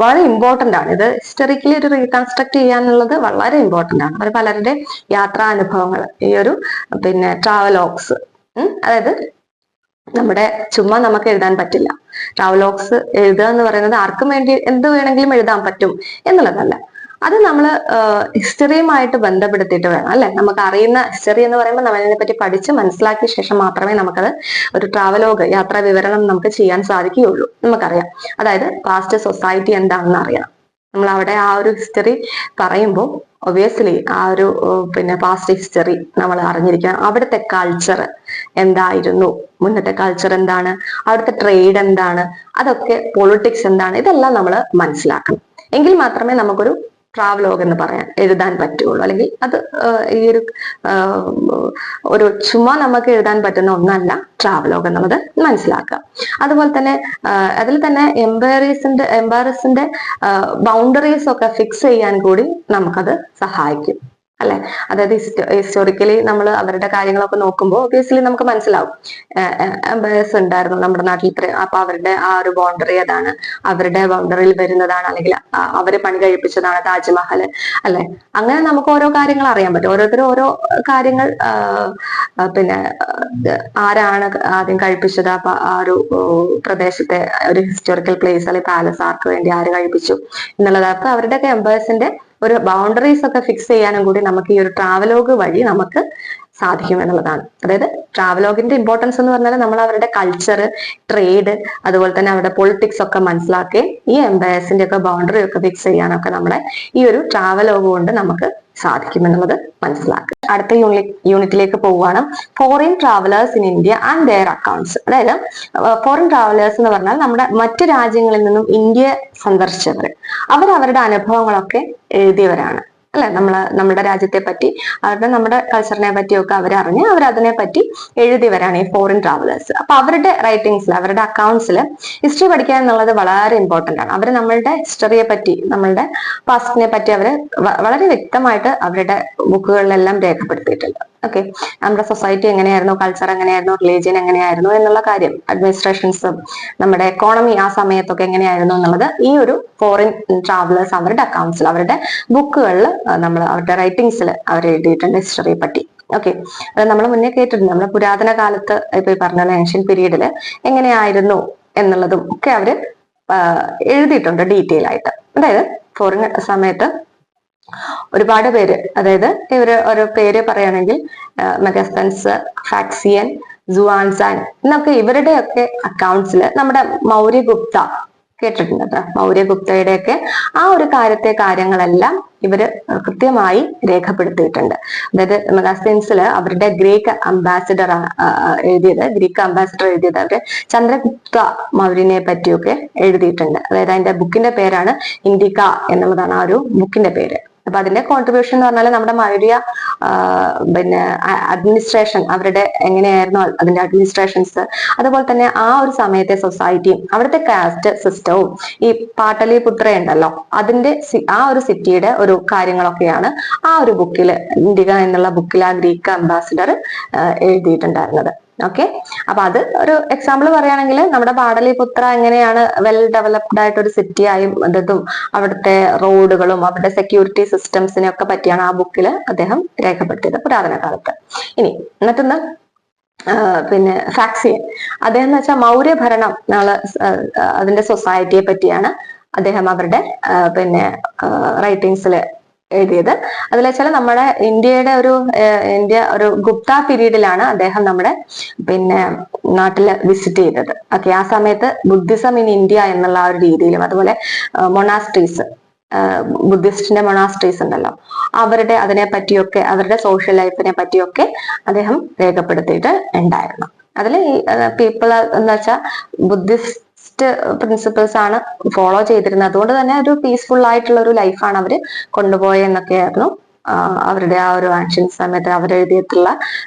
വളരെ ഇമ്പോർട്ടന്റ് ആണ്. ഇത് ഹിസ്റ്ററിക്കലി ഒരു റീകൺസ്ട്രക്ട് ചെയ്യാനുള്ളത് വളരെ ഇമ്പോർട്ടന്റ് ആണ്. അവർ പലരുടെ യാത്രാ അനുഭവങ്ങൾ ഈ ഒരു പിന്നെ ട്രാവലോഗ്സ്, അതായത് നമ്മുടെ ചുമ്മാ നമുക്ക് എഴുതാൻ പറ്റില്ല. ട്രാവലോഗ്സ് എഴുതുക എന്ന് പറയുന്നത് ആർക്കും വേണ്ടി എന്ത് വേണമെങ്കിലും എഴുതാൻ പറ്റും എന്നുള്ളതല്ല. അത് നമ്മൾ ഹിസ്റ്ററിയുമായിട്ട് ബന്ധപ്പെടുത്തിയിട്ട് വേണം അല്ലെ? നമുക്ക് അറിയുന്ന ഹിസ്റ്ററി എന്ന് പറയുമ്പോൾ നമ്മൾ അതിനെ പറ്റി പഠിച്ച് മനസ്സിലാക്കിയ ശേഷം മാത്രമേ നമുക്കത് ഒരു ട്രാവലോഗ് യാത്രാ വിവരണം നമുക്ക് ചെയ്യാൻ സാധിക്കുകയുള്ളൂ. നമുക്കറിയാം, അതായത് പാസ്റ്റ് സൊസൈറ്റി എന്താണെന്ന് അറിയണം. നമ്മൾ അവിടെ ആ ഒരു ഹിസ്റ്ററി പറയുമ്പോൾ ഒബിയസ്ലി ആ ഒരു പിന്നെ പാസ്റ്റ് ഹിസ്റ്ററി നമ്മൾ അറിഞ്ഞിരിക്കണം. അവിടുത്തെ കൾച്ചർ എന്തായിരുന്നു, മുന്നത്തെ കൾച്ചർ എന്താണ്, അവിടുത്തെ ട്രേഡ് എന്താണ്, അതൊക്കെ പൊളിറ്റിക്സ് എന്താണ്, ഇതെല്ലാം നമ്മൾ മനസ്സിലാക്കണം. എങ്കിൽ മാത്രമേ നമുക്കൊരു ട്രാവലോഗ് എന്ന് പറയാൻ എഴുതാൻ പറ്റുള്ളൂ. അല്ലെങ്കിൽ അത് ഈ ഒരു ചുമ്മാ നമുക്ക് എഴുതാൻ പറ്റുന്ന ഒന്നല്ല ട്രാവലോഗ് എന്നുള്ളത് മനസ്സിലാക്കുക. അതുപോലെ തന്നെ അതിൽ തന്നെ എംപയർസിന്റെ ബൗണ്ടറീസ് ഒക്കെ ഫിക്സ് ചെയ്യാൻ കൂടി നമുക്കത് സഹായിക്കും അല്ലെ? അതായത് ഹിസ്റ്റോറിക്കലി നമ്മൾ അവരുടെ കാര്യങ്ങളൊക്കെ നോക്കുമ്പോൾ ഒബിയസ്ലി നമുക്ക് മനസ്സിലാവും എംപയേഴ്സ് ഉണ്ടായിരുന്നു നമ്മുടെ നാട്ടിൽ. അപ്പൊ അവരുടെ ആ ഒരു ബൗണ്ടറി അതാണ്, അവരുടെ ബൗണ്ടറിയിൽ വരുന്നതാണ്, അല്ലെങ്കിൽ അവര് പണി കഴിപ്പിച്ചതാണ് താജ്മഹൽ അല്ലെ? അങ്ങനെ നമുക്ക് ഓരോ കാര്യങ്ങൾ അറിയാൻ പറ്റും. ഓരോരുത്തരും ഓരോ കാര്യങ്ങൾ പിന്നെ ആരാണ് ആദ്യം കഴിപ്പിച്ചത്, അപ്പൊ ആ ഒരു പ്രദേശത്തെ ഒരു ഹിസ്റ്റോറിക്കൽ പ്ലേസ് അല്ലെങ്കിൽ പാലസ് ആർക്ക് വേണ്ടി ആര് കഴിപ്പിച്ചു എന്നുള്ളത്, അപ്പൊ അവരുടെയൊക്കെ എംപയേഴ്സിന്റെ ഒരു ബൗണ്ടറീസ് ഒക്കെ ഫിക്സ് ചെയ്യാനും കൂടി നമുക്ക് ഈ ഒരു ട്രാവലോഗ് വഴി നമുക്ക് സാധിക്കും എന്നുള്ളതാണ്. അതായത് ട്രാവലോഗിന്റെ ഇമ്പോർട്ടൻസ് എന്ന് പറഞ്ഞാൽ നമ്മൾ അവരുടെ കൾച്ചർ, ട്രേഡ്, അതുപോലെ തന്നെ അവരുടെ പൊളിറ്റിക്സ് ഒക്കെ മനസ്സിലാക്കി ഈ എംപയേഴ്സിന്റെ ഒക്കെ ബൗണ്ടറി ഒക്കെ ഫിക്സ് ചെയ്യാനൊക്കെ നമ്മളെ ഈ ഒരു ട്രാവലോഗ് കൊണ്ട് നമുക്ക് സാധിക്കും എന്നുള്ളത് മനസ്സിലാക്കുക. അടുത്ത യൂണിറ്റിലേക്ക് പോവുകയാണ്. Foreign travellers in India and their accounts. അതായത് ഫോറിൻ ട്രാവലേഴ്സ് എന്ന് പറഞ്ഞാൽ നമ്മുടെ മറ്റു രാജ്യങ്ങളിൽ നിന്നും ഇന്ത്യ സന്ദർശിച്ചവർ, അവരുടെ അനുഭവങ്ങളൊക്കെ എഴുതിയവരാണ് അല്ലെ? നമ്മുടെ രാജ്യത്തെ പറ്റി, നമ്മുടെ കൾച്ചറിനെ പറ്റിയൊക്കെ അവരറിഞ്ഞ് അവരതിനെ പറ്റി എഴുതിയവരാണ് ഈ ഫോറിൻ ട്രാവലേഴ്സ്. അപ്പൊ അവരുടെ റൈറ്റിംഗ്സിൽ, അവരുടെ അക്കൗണ്ട്സിൽ ഹിസ്റ്ററി പഠിക്കുക എന്നുള്ളത് വളരെ ഇമ്പോർട്ടന്റ് ആണ്. അവർ നമ്മളുടെ ഹിസ്റ്ററിയെ പറ്റി, നമ്മളുടെ പാസ്റ്റിനെ പറ്റി അവര് വളരെ വ്യക്തമായിട്ട് അവരുടെ ബുക്കുകളിലെല്ലാം രേഖപ്പെടുത്തിയിട്ടുണ്ട്. ഓക്കെ, നമ്മുടെ സൊസൈറ്റി എങ്ങനെയായിരുന്നു, കൾച്ചർ എങ്ങനെയായിരുന്നു, റിലീജിയൻ എങ്ങനെയായിരുന്നു എന്നുള്ള കാര്യം, അഡ്മിനിസ്ട്രേഷൻസും നമ്മുടെ എക്കോണമി ആ സമയത്തൊക്കെ എങ്ങനെയായിരുന്നു എന്നുള്ളത് ഈ ഒരു ഫോറിൻ ട്രാവലേഴ്സ് അവരുടെ അക്കൗണ്ട്സിൽ, അവരുടെ ബുക്കുകളിൽ അവരുടെ റൈറ്റിംഗ്സിൽ അവർ എഴുതിയിട്ടുണ്ട് ഹിസ്റ്ററിയെ പറ്റി. ഓക്കെ, അത് നമ്മൾ മുന്നേ കേട്ടിട്ടുണ്ട്. നമ്മുടെ പുരാതന കാലത്ത് ഇപ്പൊ ഈ പറഞ്ഞ ഏൻഷ്യൻ പീരീഡില് എങ്ങനെയായിരുന്നു എന്നുള്ളതും ഒക്കെ അവര് എഴുതിയിട്ടുണ്ട് ഡീറ്റെയിൽ ആയിട്ട്. അതായത് ഫോറിൻ സമയത്ത് ഒരുപാട് പേര്, അതായത് ഇവര് ഒരു പേര് പറയുകയാണെങ്കിൽ മെഗസ്തൻസ്, ഫാക്സിയൻ, സുവാൻസാൻ എന്നൊക്കെ ഇവരുടെയൊക്കെ അക്കൗണ്ട്സിൽ നമ്മുടെ മൗര്യഗുപ്ത കേട്ടിട്ടുണ്ട്. മൗര്യഗുപ്തയുടെയൊക്കെ ആ ഒരു കാര്യങ്ങളെല്ലാം ഇവര് കൃത്യമായി രേഖപ്പെടുത്തിയിട്ടുണ്ട്. അതായത് മെഗാസ്തൻസിൽ അവരുടെ ഗ്രീക്ക് അംബാസിഡർ എഴുതിയത് അവര് ചന്ദ്രഗുപ്ത മൗര്യനെ പറ്റിയൊക്കെ എഴുതിയിട്ടുണ്ട്. അതായത് അതിന്റെ ബുക്കിന്റെ പേരാണ് ഇൻഡിക്ക എന്നുള്ളതാണ് ആ ഒരു ബുക്കിന്റെ പേര്. അപ്പൊ അതിന്റെ കോൺട്രിബ്യൂഷൻ എന്ന് പറഞ്ഞാൽ നമ്മുടെ മൗര്യ പിന്നെ അഡ്മിനിസ്ട്രേഷൻ, അവരുടെ എങ്ങനെയായിരുന്നു അതിന്റെ അഡ്മിനിസ്ട്രേഷൻസ്, അതുപോലെ തന്നെ ആ ഒരു സമയത്തെ സൊസൈറ്റിയും അവിടുത്തെ കാസ്റ്റ് സിസ്റ്റവും, ഈ പാട്ടലിപുത്ര ഉണ്ടല്ലോ അതിന്റെ ആ ഒരു സിറ്റിയുടെ ഒരു കാര്യങ്ങളൊക്കെയാണ് ആ ഒരു ബുക്കിൽ, ഇന്ഡിക എന്നുള്ള ബുക്കിൽ ആ ഗ്രീക്ക് അംബാസിഡർ എഴുതിയിട്ടുണ്ടായിരുന്നത്. ഓക്കെ, അപ്പൊ അത് ഒരു എക്സാമ്പിൾ പറയുകയാണെങ്കിൽ നമ്മുടെ പാടലിപുത്ര എങ്ങനെയാണ് വെൽ ഡെവലപ്ഡ് ആയിട്ട് ഒരു സിറ്റി ആയും ഇതും അവിടുത്തെ റോഡുകളും അവരുടെ സെക്യൂരിറ്റി സിസ്റ്റംസിനെ ഒക്കെ പറ്റിയാണ് ആ ബുക്കിൽ അദ്ദേഹം രേഖപ്പെടുത്തിയത് പുരാതന കാലത്ത്. ഇനി മറ്റൊന്ന് പിന്നെ ഫാക്സിയൻ, അദ്ദേഹം എന്ന് വെച്ചാൽ മൗര്യഭരണം അതിന്റെ സൊസൈറ്റിയെ പറ്റിയാണ് അദ്ദേഹം അവരുടെ പിന്നെ റൈറ്റിംഗ്സിൽ എഴുതിയത്. അതിൽ വെച്ചാൽ നമ്മുടെ ഇന്ത്യ ഒരു ഗുപ്ത പീരീഡിലാണ് അദ്ദേഹം നമ്മുടെ പിന്നെ നാട്ടില് വിസിറ്റ് ചെയ്തത്. ഓക്കെ, ആ സമയത്ത് ബുദ്ധിസം ഇൻ ഇന്ത്യ എന്നുള്ള ആ ഒരു രീതിയിലും, അതുപോലെ മൊണാസ്ട്രീസ്, ബുദ്ധിസ്റ്റിന്റെ മൊണാസ്ട്രീസ് ഉണ്ടല്ലോ, അതിനെ പറ്റിയൊക്കെ, അവരുടെ സോഷ്യൽ ലൈഫിനെ പറ്റിയൊക്കെ അദ്ദേഹം രേഖപ്പെടുത്തിയിട്ട് ഉണ്ടായിരുന്നു. അതിൽ പീപ്പിൾ എന്ന് വെച്ചാൽ ബുദ്ധിസ്റ്റ് ബുദ്ധിസ്റ്റ് പ്രിൻസിപ്പിൾസ് ആണ് ഫോളോ ചെയ്തിരുന്നത്. അതുകൊണ്ട് തന്നെ ഒരു പീസ്ഫുൾ ആയിട്ടുള്ള ഒരു ലൈഫാണ് അവര് കൊണ്ടുപോയെന്നൊക്കെയായിരുന്നു അവരുടെ ആ ഒരു ആൻഷ്യൻ സമയത്ത് അവരെഴുതിയിട്ടുള്ള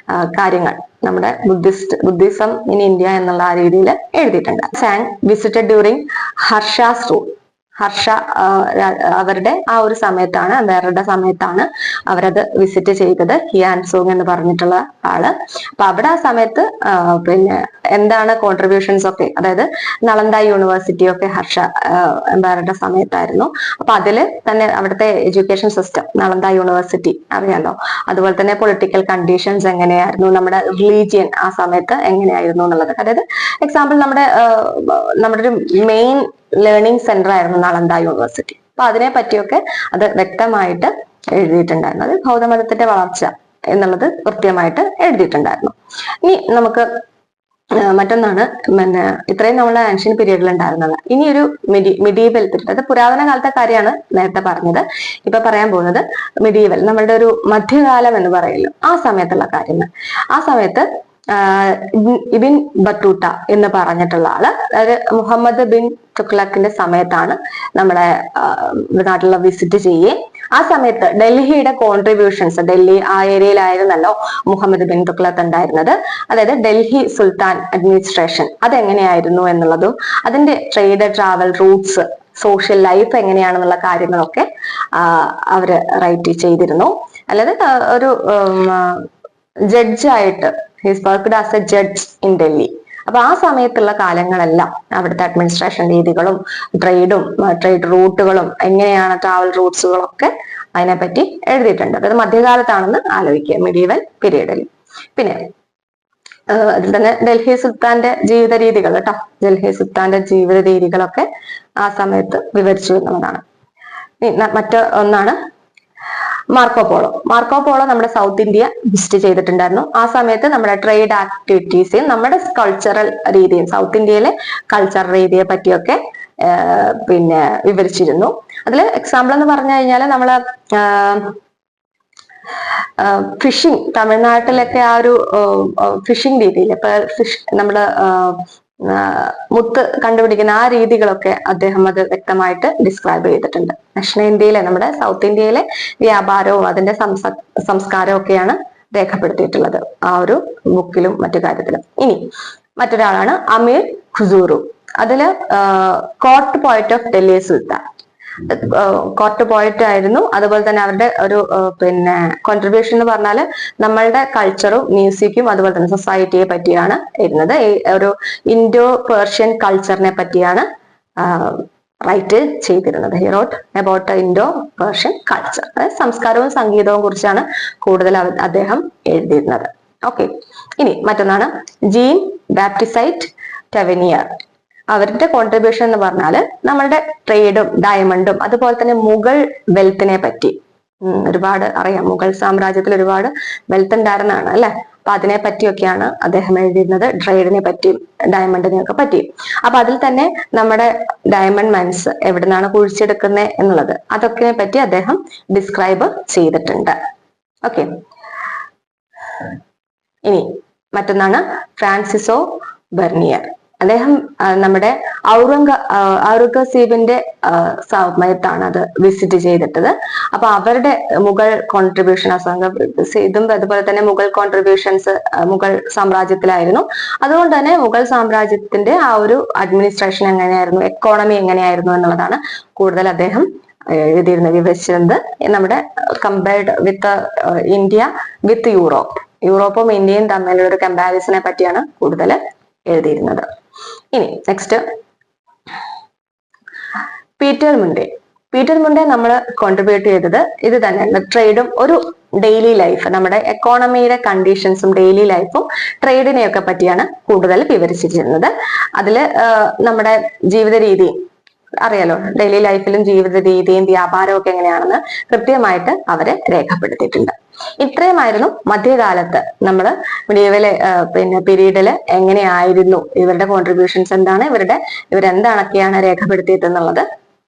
കാര്യങ്ങൾ. നമ്മുടെ ബുദ്ധിസം ഇൻ ഇന്ത്യ എന്നുള്ള ആ രീതിയിൽ എഴുതിയിട്ടുണ്ട്. Tsang visited during Harsha's rule. Harsha അവരുടെ ആ ഒരു സമയത്താണ്, വേറെ സമയത്താണ് അവരത് വിസിറ്റ് ചെയ്തത്, ഹിയാൻ സോങ് എന്ന് പറഞ്ഞിട്ടുള്ള ആള്. അപ്പൊ അവിടെ ആ സമയത്ത് പിന്നെ എന്താണ് കോൺട്രിബ്യൂഷൻസ് ഒക്കെ, അതായത് നളന്ദ യൂണിവേഴ്സിറ്റി ഒക്കെ ഹർഷ എംപയറുടെ സമയത്തായിരുന്നു. അപ്പൊ അതില് തന്നെ അവിടുത്തെ എഡ്യൂക്കേഷൻ സിസ്റ്റം, നളന്ദ യൂണിവേഴ്സിറ്റി അറിയാലോ, അതുപോലെ തന്നെ പൊളിറ്റിക്കൽ കണ്ടീഷൻസ് എങ്ങനെയായിരുന്നു, നമ്മുടെ റിലീജിയൻ ആ സമയത്ത് എങ്ങനെയായിരുന്നു എന്നുള്ളത്. അതായത് എക്സാമ്പിൾ നമ്മുടെ ഒരു മെയിൻ ലേണിംഗ് സെന്റർ ആയിരുന്നു നളന്ദ യൂണിവേഴ്സിറ്റി. അപ്പൊ അതിനെ പറ്റിയൊക്കെ അത് വ്യക്തമായിട്ട് എഴുതിയിട്ടുണ്ടായിരുന്നു. അത് ബൗദ്ധമതത്തിന്റെ വളർച്ച എന്നുള്ളത് കൃത്യമായിട്ട് എഴുതിയിട്ടുണ്ടായിരുന്നു. ഇനി നമുക്ക് മറ്റൊന്നാണ്, പിന്നെ ഇത്രയും നമ്മളെ ആൻഷ്യൻ പീരീഡിൽ ഉണ്ടായിരുന്നത്. ഇനി ഒരു മിഡീവൽ പീരീഡ്, അത് പുരാതന കാലത്തെ കാര്യമാണ് നേരത്തെ പറഞ്ഞത്. ഇപ്പൊ പറയാൻ പോകുന്നത് മിഡീവൽ, നമ്മളുടെ ഒരു മധ്യകാലം എന്ന് പറയല്ലോ, ആ സമയത്തുള്ള കാര്യങ്ങൾ. ആ സമയത്ത് ഇബിൻ ബത്തൂട്ട എന്ന് പറഞ്ഞിട്ടുള്ള ആള്, അതായത് മുഹമ്മദ് ബിൻ തുഗ്ലക്കിന്റെ സമയത്താണ് നമ്മുടെ നാട്ടിലുള്ള വിസിറ്റ് ചെയ്യേ. ആ സമയത്ത് ഡൽഹിയുടെ കോൺട്രിബ്യൂഷൻസ്, ഡൽഹി ആ ഏരിയയിലായിരുന്നല്ലോ മുഹമ്മദ് ബിൻ തുഗ്ലക്ക് ഉണ്ടായിരുന്നത്. അതായത് ഡൽഹി സുൽത്താൻ അഡ്മിനിസ്ട്രേഷൻ അതെങ്ങനെയായിരുന്നു എന്നുള്ളതും, അതിന്റെ trade travel routes, social life എങ്ങനെയാണെന്നുള്ള കാര്യങ്ങളൊക്കെ അവര് റൈറ്റ് ചെയ്തിരുന്നു. അല്ലാതെ ഒരു ജഡ്ജായിട്ട് his worked as a judge in Delhi. അപ്പൊ ആ സമയത്തുള്ള കാലങ്ങളെല്ലാം അവിടുത്തെ അഡ്മിനിസ്ട്രേഷൻ രീതികളും ട്രേഡ് റൂട്ടുകളും എങ്ങനെയാണ് ട്രാവൽ റൂട്ട്സുകളൊക്കെ അതിനെപ്പറ്റി എഴുതിയിട്ടുണ്ട്. അതായത് മധ്യകാലത്താണെന്ന് ആലോചിക്കുക, മിഡീവൽ പീരീഡിൽ. പിന്നെ അതിൽ തന്നെ ഡൽഹി സുൽത്താന്റെ ജീവിത രീതികൾ കേട്ടോ, ഡൽഹി സുൽത്താന്റെ ജീവിത രീതികളൊക്കെ ആ സമയത്ത് വിവരിച്ചു എന്നുള്ളതാണ്. മറ്റൊന്നാണ് മാർക്കോ പോളോ നമ്മുടെ സൗത്ത് ഇന്ത്യ വിസിറ്റ് ചെയ്തിട്ടുണ്ടായിരുന്നു. ആ സമയത്ത് നമ്മുടെ ട്രേഡ് ആക്ടിവിറ്റീസും നമ്മുടെ കൾച്ചറൽ രീതിയും, സൗത്ത് ഇന്ത്യയിലെ കൾച്ചറൽ രീതിയെ പറ്റിയൊക്കെ പിന്നെ വിവരിച്ചിരുന്നു. അതില് എക്സാമ്പിൾ എന്ന് പറഞ്ഞു കഴിഞ്ഞാൽ നമ്മള് ഫിഷിംഗ്, തമിഴ്നാട്ടിലൊക്കെ ആ ഒരു ഫിഷിംഗ് രീതിയിൽ, ഇപ്പൊ നമ്മള് മുത്ത് കണ്ടുപിടിക്കുന്ന ആ രീതികളൊക്കെ അദ്ദേഹം അത് വ്യക്തമായിട്ട് ഡിസ്ക്രൈബ് ചെയ്തിട്ടുണ്ട്. ദക്ഷിണേന്ത്യയിലെ, നമ്മുടെ സൗത്ത് ഇന്ത്യയിലെ വ്യാപാരവും അതിന്റെ സംസ്കാരവും ഒക്കെയാണ് രേഖപ്പെടുത്തിയിട്ടുള്ളത് ആ ഒരു ബുക്കിലും മറ്റു കാര്യത്തിലും. ഇനി മറ്റൊരാളാണ് അമീർ ഖുസൂറു. അതില് court poet of Delhi Sultan, court poet ആയിരുന്നു. അതുപോലെ തന്നെ അവരുടെ ഒരു പിന്നെ കോൺട്രിബ്യൂഷൻ എന്ന് പറഞ്ഞാല് നമ്മളുടെ കൾച്ചറും മ്യൂസിക്കും അതുപോലെ തന്നെ സൊസൈറ്റിയെ പറ്റിയാണ് ഇരുന്നത്. ഒരു ഇൻഡോ പേർഷ്യൻ കൾച്ചറിനെ പറ്റിയാണ് റൈറ്റ് ചെയ്തിരുന്നത്. He wrote about Indo Persian culture, അതായത് സംസ്കാരവും സംഗീതവും കുറിച്ചാണ് കൂടുതൽ അദ്ദേഹം എഴുതിയിരുന്നത്. ഓക്കെ, ഇനി മറ്റൊന്നാണ് ജീൻ ബാപ്റ്റിസൈറ്റ് ടെവനിയർ. അവരുടെ കോൺട്രിബ്യൂഷൻ എന്ന് പറഞ്ഞാല് നമ്മളുടെ ട്രേഡും ഡയമണ്ടും അതുപോലെ തന്നെ മുഗൾ വെൽത്തിനെ പറ്റി ഒരുപാട് അറിയാം. മുഗൾ സാമ്രാജ്യത്തിൽ ഒരുപാട് വെൽത്ത് ഉണ്ടായിരുന്നതാണ് അല്ലെ. അപ്പൊ അതിനെ പറ്റിയൊക്കെയാണ് അദ്ദേഹം എഴുതിയിരുന്നത്, ട്രേഡിനെ പറ്റിയും ഡയമണ്ടിനെ ഒക്കെ പറ്റിയും. അപ്പൊ അതിൽ തന്നെ നമ്മുടെ ഡയമണ്ട് മൈൻസ് എവിടെ നിന്നാണ് കുഴിച്ചെടുക്കുന്നത് എന്നുള്ളത്, അതൊക്കെ പറ്റി അദ്ദേഹം ഡിസ്ക്രൈബ് ചെയ്തിട്ടുണ്ട്. ഓക്കെ, ഇനി മറ്റൊന്നാണ് ഫ്രാൻസിസോ ബെർണിയർ. അദ്ദേഹം നമ്മുടെ ഔറംഗസീബിന്റെ സമയത്താണ് അത് വിസിറ്റ് ചെയ്തിട്ടത്. അപ്പൊ അവരുടെ മുഗൾ കോൺട്രിബ്യൂഷൻ, ഇതും അതുപോലെ തന്നെ മുഗൾ കോൺട്രിബ്യൂഷൻസ് മുഗൾ സാമ്രാജ്യത്തിലായിരുന്നു. അതുകൊണ്ട് തന്നെ മുഗൾ സാമ്രാജ്യത്തിന്റെ ആ ഒരു അഡ്മിനിസ്ട്രേഷൻ എങ്ങനെയായിരുന്നു, എക്കോണമി എങ്ങനെയായിരുന്നു എന്നുള്ളതാണ് കൂടുതൽ അദ്ദേഹം എഴുതിയിരുന്നത്, വിവരിച്ചിരുന്നത്. നമ്മുടെ കമ്പയർഡ് വിത്ത് ഇന്ത്യ വിത്ത് യൂറോപ്പും ഇന്ത്യയും തമ്മിലുള്ള ഒരു കമ്പാരിസനെ പറ്റിയാണ് കൂടുതൽ എഴുതിയിരുന്നത്. ഇനി നെക്സ്റ്റ് പീറ്റർ മുണ്ടേ നമ്മൾ കോൺട്രിബ്യൂട്ട് ചെയ്തത് ഇത് തന്നെയാണ്, ട്രേഡും ഒരു ഡെയിലി ലൈഫ്, നമ്മുടെ എക്കോണമിയുടെ കണ്ടീഷൻസും ഡെയിലി ലൈഫും ട്രേഡിനെയൊക്കെ പറ്റിയാണ് കൂടുതൽ വിവരിച്ചിരുന്നത്. അതില് നമ്മുടെ ജീവിത രീതി അറിയാലോ, ഡെയിലി ലൈഫിലും ജീവിത രീതിയും വ്യാപാരവും ഒക്കെ എങ്ങനെയാണെന്ന് കൃത്യമായിട്ട് അവര് രേഖപ്പെടുത്തിയിട്ടുണ്ട്. ഇത്രയുമായിരുന്നു മധ്യകാലത്ത് നമ്മൾ മിഡീവൽ പിന്നെ പീരീഡില് എങ്ങനെയായിരുന്നു, ഇവരുടെ കോൺട്രിബ്യൂഷൻസ് എന്താണ്, ഇവരെന്താണൊക്കെയാണ് രേഖപ്പെടുത്തിയത് എന്നുള്ളത്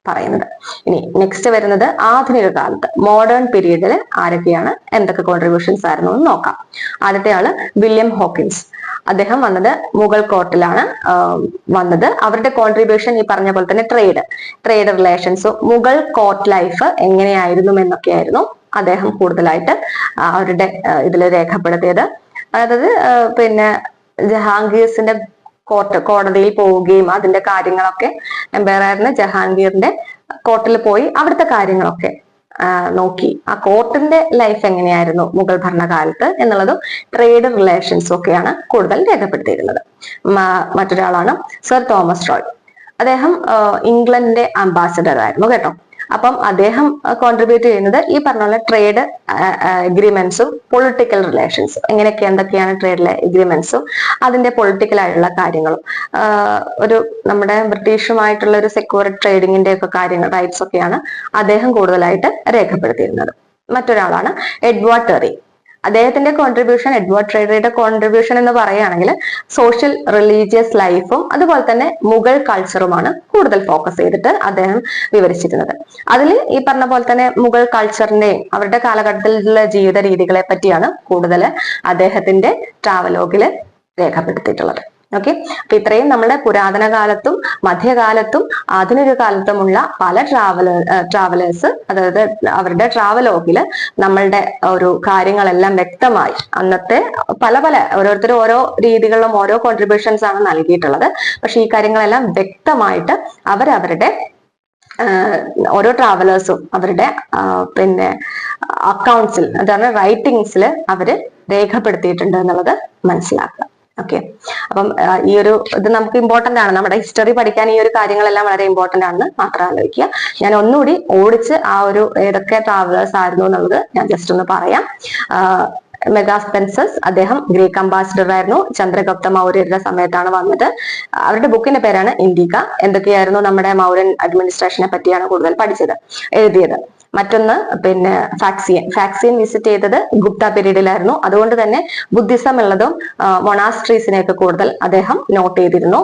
പറയുന്നത്. ഇനി നെക്സ്റ്റ് വരുന്നത് ആധുനിക കാലത്ത് മോഡേൺ പീരീഡില് ആരൊക്കെയാണ് എന്തൊക്കെ കോൺട്രിബ്യൂഷൻസ് ആയിരുന്നു എന്ന് നോക്കാം. ആദ്യത്തെ ആള് വില്യം ഹോക്കിൻസ്. അദ്ദേഹം വന്നത് മുഗൾ കോർട്ടിലാണ് വന്നത്. അവരുടെ കോൺട്രിബ്യൂഷൻ ഈ പറഞ്ഞ പോലെ തന്നെ ട്രേഡ് റിലേഷൻസും മുഗൾ കോർട്ട് ലൈഫ് എങ്ങനെയായിരുന്നു എന്നൊക്കെയായിരുന്നു അദ്ദേഹം കൂടുതലായിട്ട് അവരുടെ ഇതിൽ രേഖപ്പെടുത്തിയത്. അതായത് പിന്നെ ജഹാംഗീർസിന്റെ കോടതിയിൽ പോവുകയും അതിന്റെ കാര്യങ്ങളൊക്കെ എംപയറായിരുന്ന ജഹാംഗീറിന്റെ കോർട്ടിൽ പോയി അവിടുത്തെ കാര്യങ്ങളൊക്കെ നോക്കി ആ കോർട്ടിന്റെ ലൈഫ് എങ്ങനെയായിരുന്നു മുഗൾ ഭരണകാലത്ത് എന്നുള്ളതും ട്രേഡ് റിലേഷൻസും ഒക്കെയാണ് കൂടുതൽ രേഖപ്പെടുത്തിയിരുന്നത്. മറ്റൊരാളാണ് സർ തോമസ് റോയ്. അദ്ദേഹം ഇംഗ്ലണ്ടിന്റെ അംബാസഡർ ആയിരുന്നു കേട്ടോ. അപ്പം അദ്ദേഹം കോൺട്രിബ്യൂട്ട് ചെയ്യുന്നത് ഈ പറഞ്ഞ പോലെ ട്രേഡ് എഗ്രിമെന്റ്സും പൊളിറ്റിക്കൽ റിലേഷൻസും എങ്ങനെയൊക്കെ എന്തൊക്കെയാണ് ട്രേഡ് എഗ്രിമെന്റ്സും അതിന്റെ പൊളിറ്റിക്കൽ ആയിട്ടുള്ള കാര്യങ്ങളും ഒരു നമ്മുടെ ബ്രിട്ടീഷുമായിട്ടുള്ള ഒരു സെക്യൂർ ട്രേഡിങ്ങിന്റെ ഒക്കെ കാര്യങ്ങൾ റൈറ്റ്സ് ഒക്കെയാണ് അദ്ദേഹം കൂടുതലായിട്ട് രേഖപ്പെടുത്തിയിരുന്നത്. മറ്റൊരാളാണ് എഡ്വേർഡ് ടെറി. അദ്ദേഹത്തിന്റെ കോൺട്രിബ്യൂഷൻ, എഡ്വേർഡ് ടെറിയുടെ കോൺട്രിബ്യൂഷൻ എന്ന് പറയുകയാണെങ്കിൽ സോഷ്യൽ റിലീജിയസ് ലൈഫും അതുപോലെ തന്നെ മുഗൾ കൾച്ചറുമാണ് കൂടുതൽ ഫോക്കസ് ചെയ്തിട്ട് അദ്ദേഹം വിവരിച്ചിരുന്നത്. അതിൽ ഈ പറഞ്ഞ പോലെ തന്നെ മുഗൾ കൾച്ചറിന്റെയും അവരുടെ കാലഘട്ടത്തിലുള്ള ജീവിത രീതികളെ പറ്റിയാണ് കൂടുതൽ അദ്ദേഹത്തിന്റെ ട്രാവലോഗില് രേഖപ്പെടുത്തിയിട്ടുള്ളത്. ഓക്കെ, അപ്പൊ ഇത്രയും നമ്മുടെ പുരാതന കാലത്തും മധ്യകാലത്തും ആധുനിക കാലത്തുമുള്ള പല ട്രാവലേഴ്സ് അതായത് അവരുടെ ട്രാവലോഗില് നമ്മളുടെ ഒരു കാര്യങ്ങളെല്ലാം വ്യക്തമായി അന്നത്തെ പല ഓരോരുത്തരും ഓരോ രീതികളിലും ഓരോ കോൺട്രിബ്യൂഷൻസ് ആണ് നൽകിയിട്ടുള്ളത്. പക്ഷെ ഈ കാര്യങ്ങളെല്ലാം വ്യക്തമായിട്ട് അവരവരുടെ ഓരോ ട്രാവലേഴ്സും അവരുടെ പിന്നെ അക്കൗണ്ട്സിൽ അതാണ് റൈറ്റിംഗ്സിൽ അവര് രേഖപ്പെടുത്തിയിട്ടുണ്ട് എന്നുള്ളത് മനസ്സിലാക്കുക. ഓക്കെ, അപ്പം ഈ ഒരു ഇത് നമുക്ക് ഇമ്പോർട്ടന്റ് ആണ്. നമ്മുടെ ഹിസ്റ്ററി പഠിക്കാൻ ഈ ഒരു കാര്യങ്ങളെല്ലാം വളരെ ഇമ്പോർട്ടന്റ് ആണെന്ന് മാത്രം ആലോചിക്കുക. ഞാൻ ഒന്നുകൂടി ഓടിച്ച് ആ ഒരു ഏതൊക്കെ ട്രാവലേഴ്സ് ആയിരുന്നു എന്നുള്ളത് ഞാൻ ജസ്റ്റ് ഒന്ന് പറയാം. മെഗാസ്പെൻസസ്, അദ്ദേഹം ഗ്രീക്ക് അംബാസിഡർ ആയിരുന്നു. ചന്ദ്രഗുപ്ത മൗര്യരുടെ സമയത്താണ് വന്നത്. അവരുടെ ബുക്കിന്റെ പേരാണ് ഇന്ത്യക. എന്തൊക്കെയായിരുന്നു നമ്മുടെ മൗര്യൻ അഡ്മിനിസ്ട്രേഷനെ പറ്റിയാണ് കൂടുതൽ എഴുതിയത്. മറ്റൊന്ന് പിന്നെ ഫാക്സിയൻ വിസിറ്റ് ചെയ്തത് ഗുപ്ത പീരീഡിലായിരുന്നു. അതുകൊണ്ട് തന്നെ ബുദ്ധിസം ഉള്ളതും മൊണാസ്ട്രീസിനെയൊക്കെ കൂടുതൽ അദ്ദേഹം നോട്ട് ചെയ്തിരുന്നു.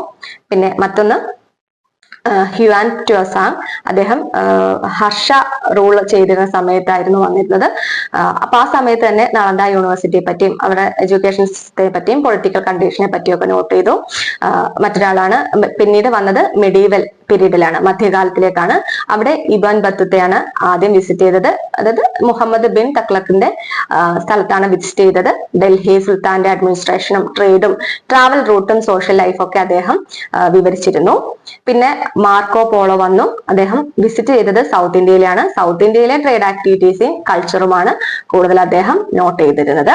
പിന്നെ മറ്റൊന്ന് ഹ്യുവാൻ ട്വസാങ്, അദ്ദേഹം ഹർഷ റൂൾ ചെയ്തിരുന്ന സമയത്തായിരുന്നു വന്നിരുന്നത്. അപ്പൊ ആ സമയത്ത് തന്നെ നളന്ദ യൂണിവേഴ്സിറ്റിയെ പറ്റിയും അവരുടെ എഡ്യൂക്കേഷൻ സിസ്റ്റത്തെ പറ്റിയും പൊളിറ്റിക്കൽ കണ്ടീഷനെ പറ്റിയും ഒക്കെ നോട്ട് ചെയ്തു. മറ്റൊരാളാണ് പിന്നീട് വന്നത് മെഡീവൽ പീരീഡിലാണ്, മധ്യകാലത്തിലേക്കാണ്. അവിടെ ഇബൻ ബത്തുത്തയാണ് ആദ്യം വിസിറ്റ് ചെയ്തത്. അതായത് മുഹമ്മദ് ബിൻ തക്ലക്കിന്റെ സ്ഥലത്താണ് വിസിറ്റ് ചെയ്തത്. ഡൽഹി സുൽത്താന്റെ അഡ്മിനിസ്ട്രേഷനും ട്രേഡും ട്രാവൽ റൂട്ടും സോഷ്യൽ ലൈഫും ഒക്കെ അദ്ദേഹം വിവരിച്ചിരുന്നു. പിന്നെ മാർക്കോ പോളോ വന്നു. അദ്ദേഹം വിസിറ്റ് ചെയ്തത് സൗത്ത് ഇന്ത്യയിലാണ്. സൗത്ത് ഇന്ത്യയിലെ ട്രേഡ് ആക്ടിവിറ്റീസും കൾച്ചറുമാണ് കൂടുതൽ അദ്ദേഹം നോട്ട് ചെയ്തിരുന്നത്.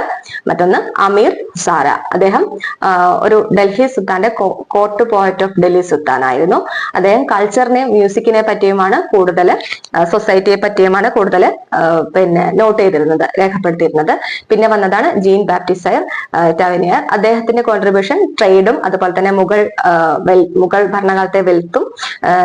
മറ്റൊന്ന് അമീർ സാര, അദ്ദേഹം ഒരു ഡൽഹി സുൽത്താന്റെ court poet of Delhi sultan ആയിരുന്നു. അദ്ദേഹം കൾച്ചറിനെയും മ്യൂസിക്കിനെ പറ്റിയുമാണ് കൂടുതൽ, സൊസൈറ്റിയെ പറ്റിയുമാണ് കൂടുതൽ പിന്നെ നോട്ട് ചെയ്തിരുന്നത്, രേഖപ്പെടുത്തിയിരുന്നത്. പിന്നെ വന്നതാണ് ജീൻ ബാപ്റ്റിസയർ ടവനിയർ. അദ്ദേഹത്തിന്റെ കോൺട്രിബ്യൂഷൻ ട്രേഡും അതുപോലെ തന്നെ മുഗൾ ഭരണകാലത്തെ വെൽത്തും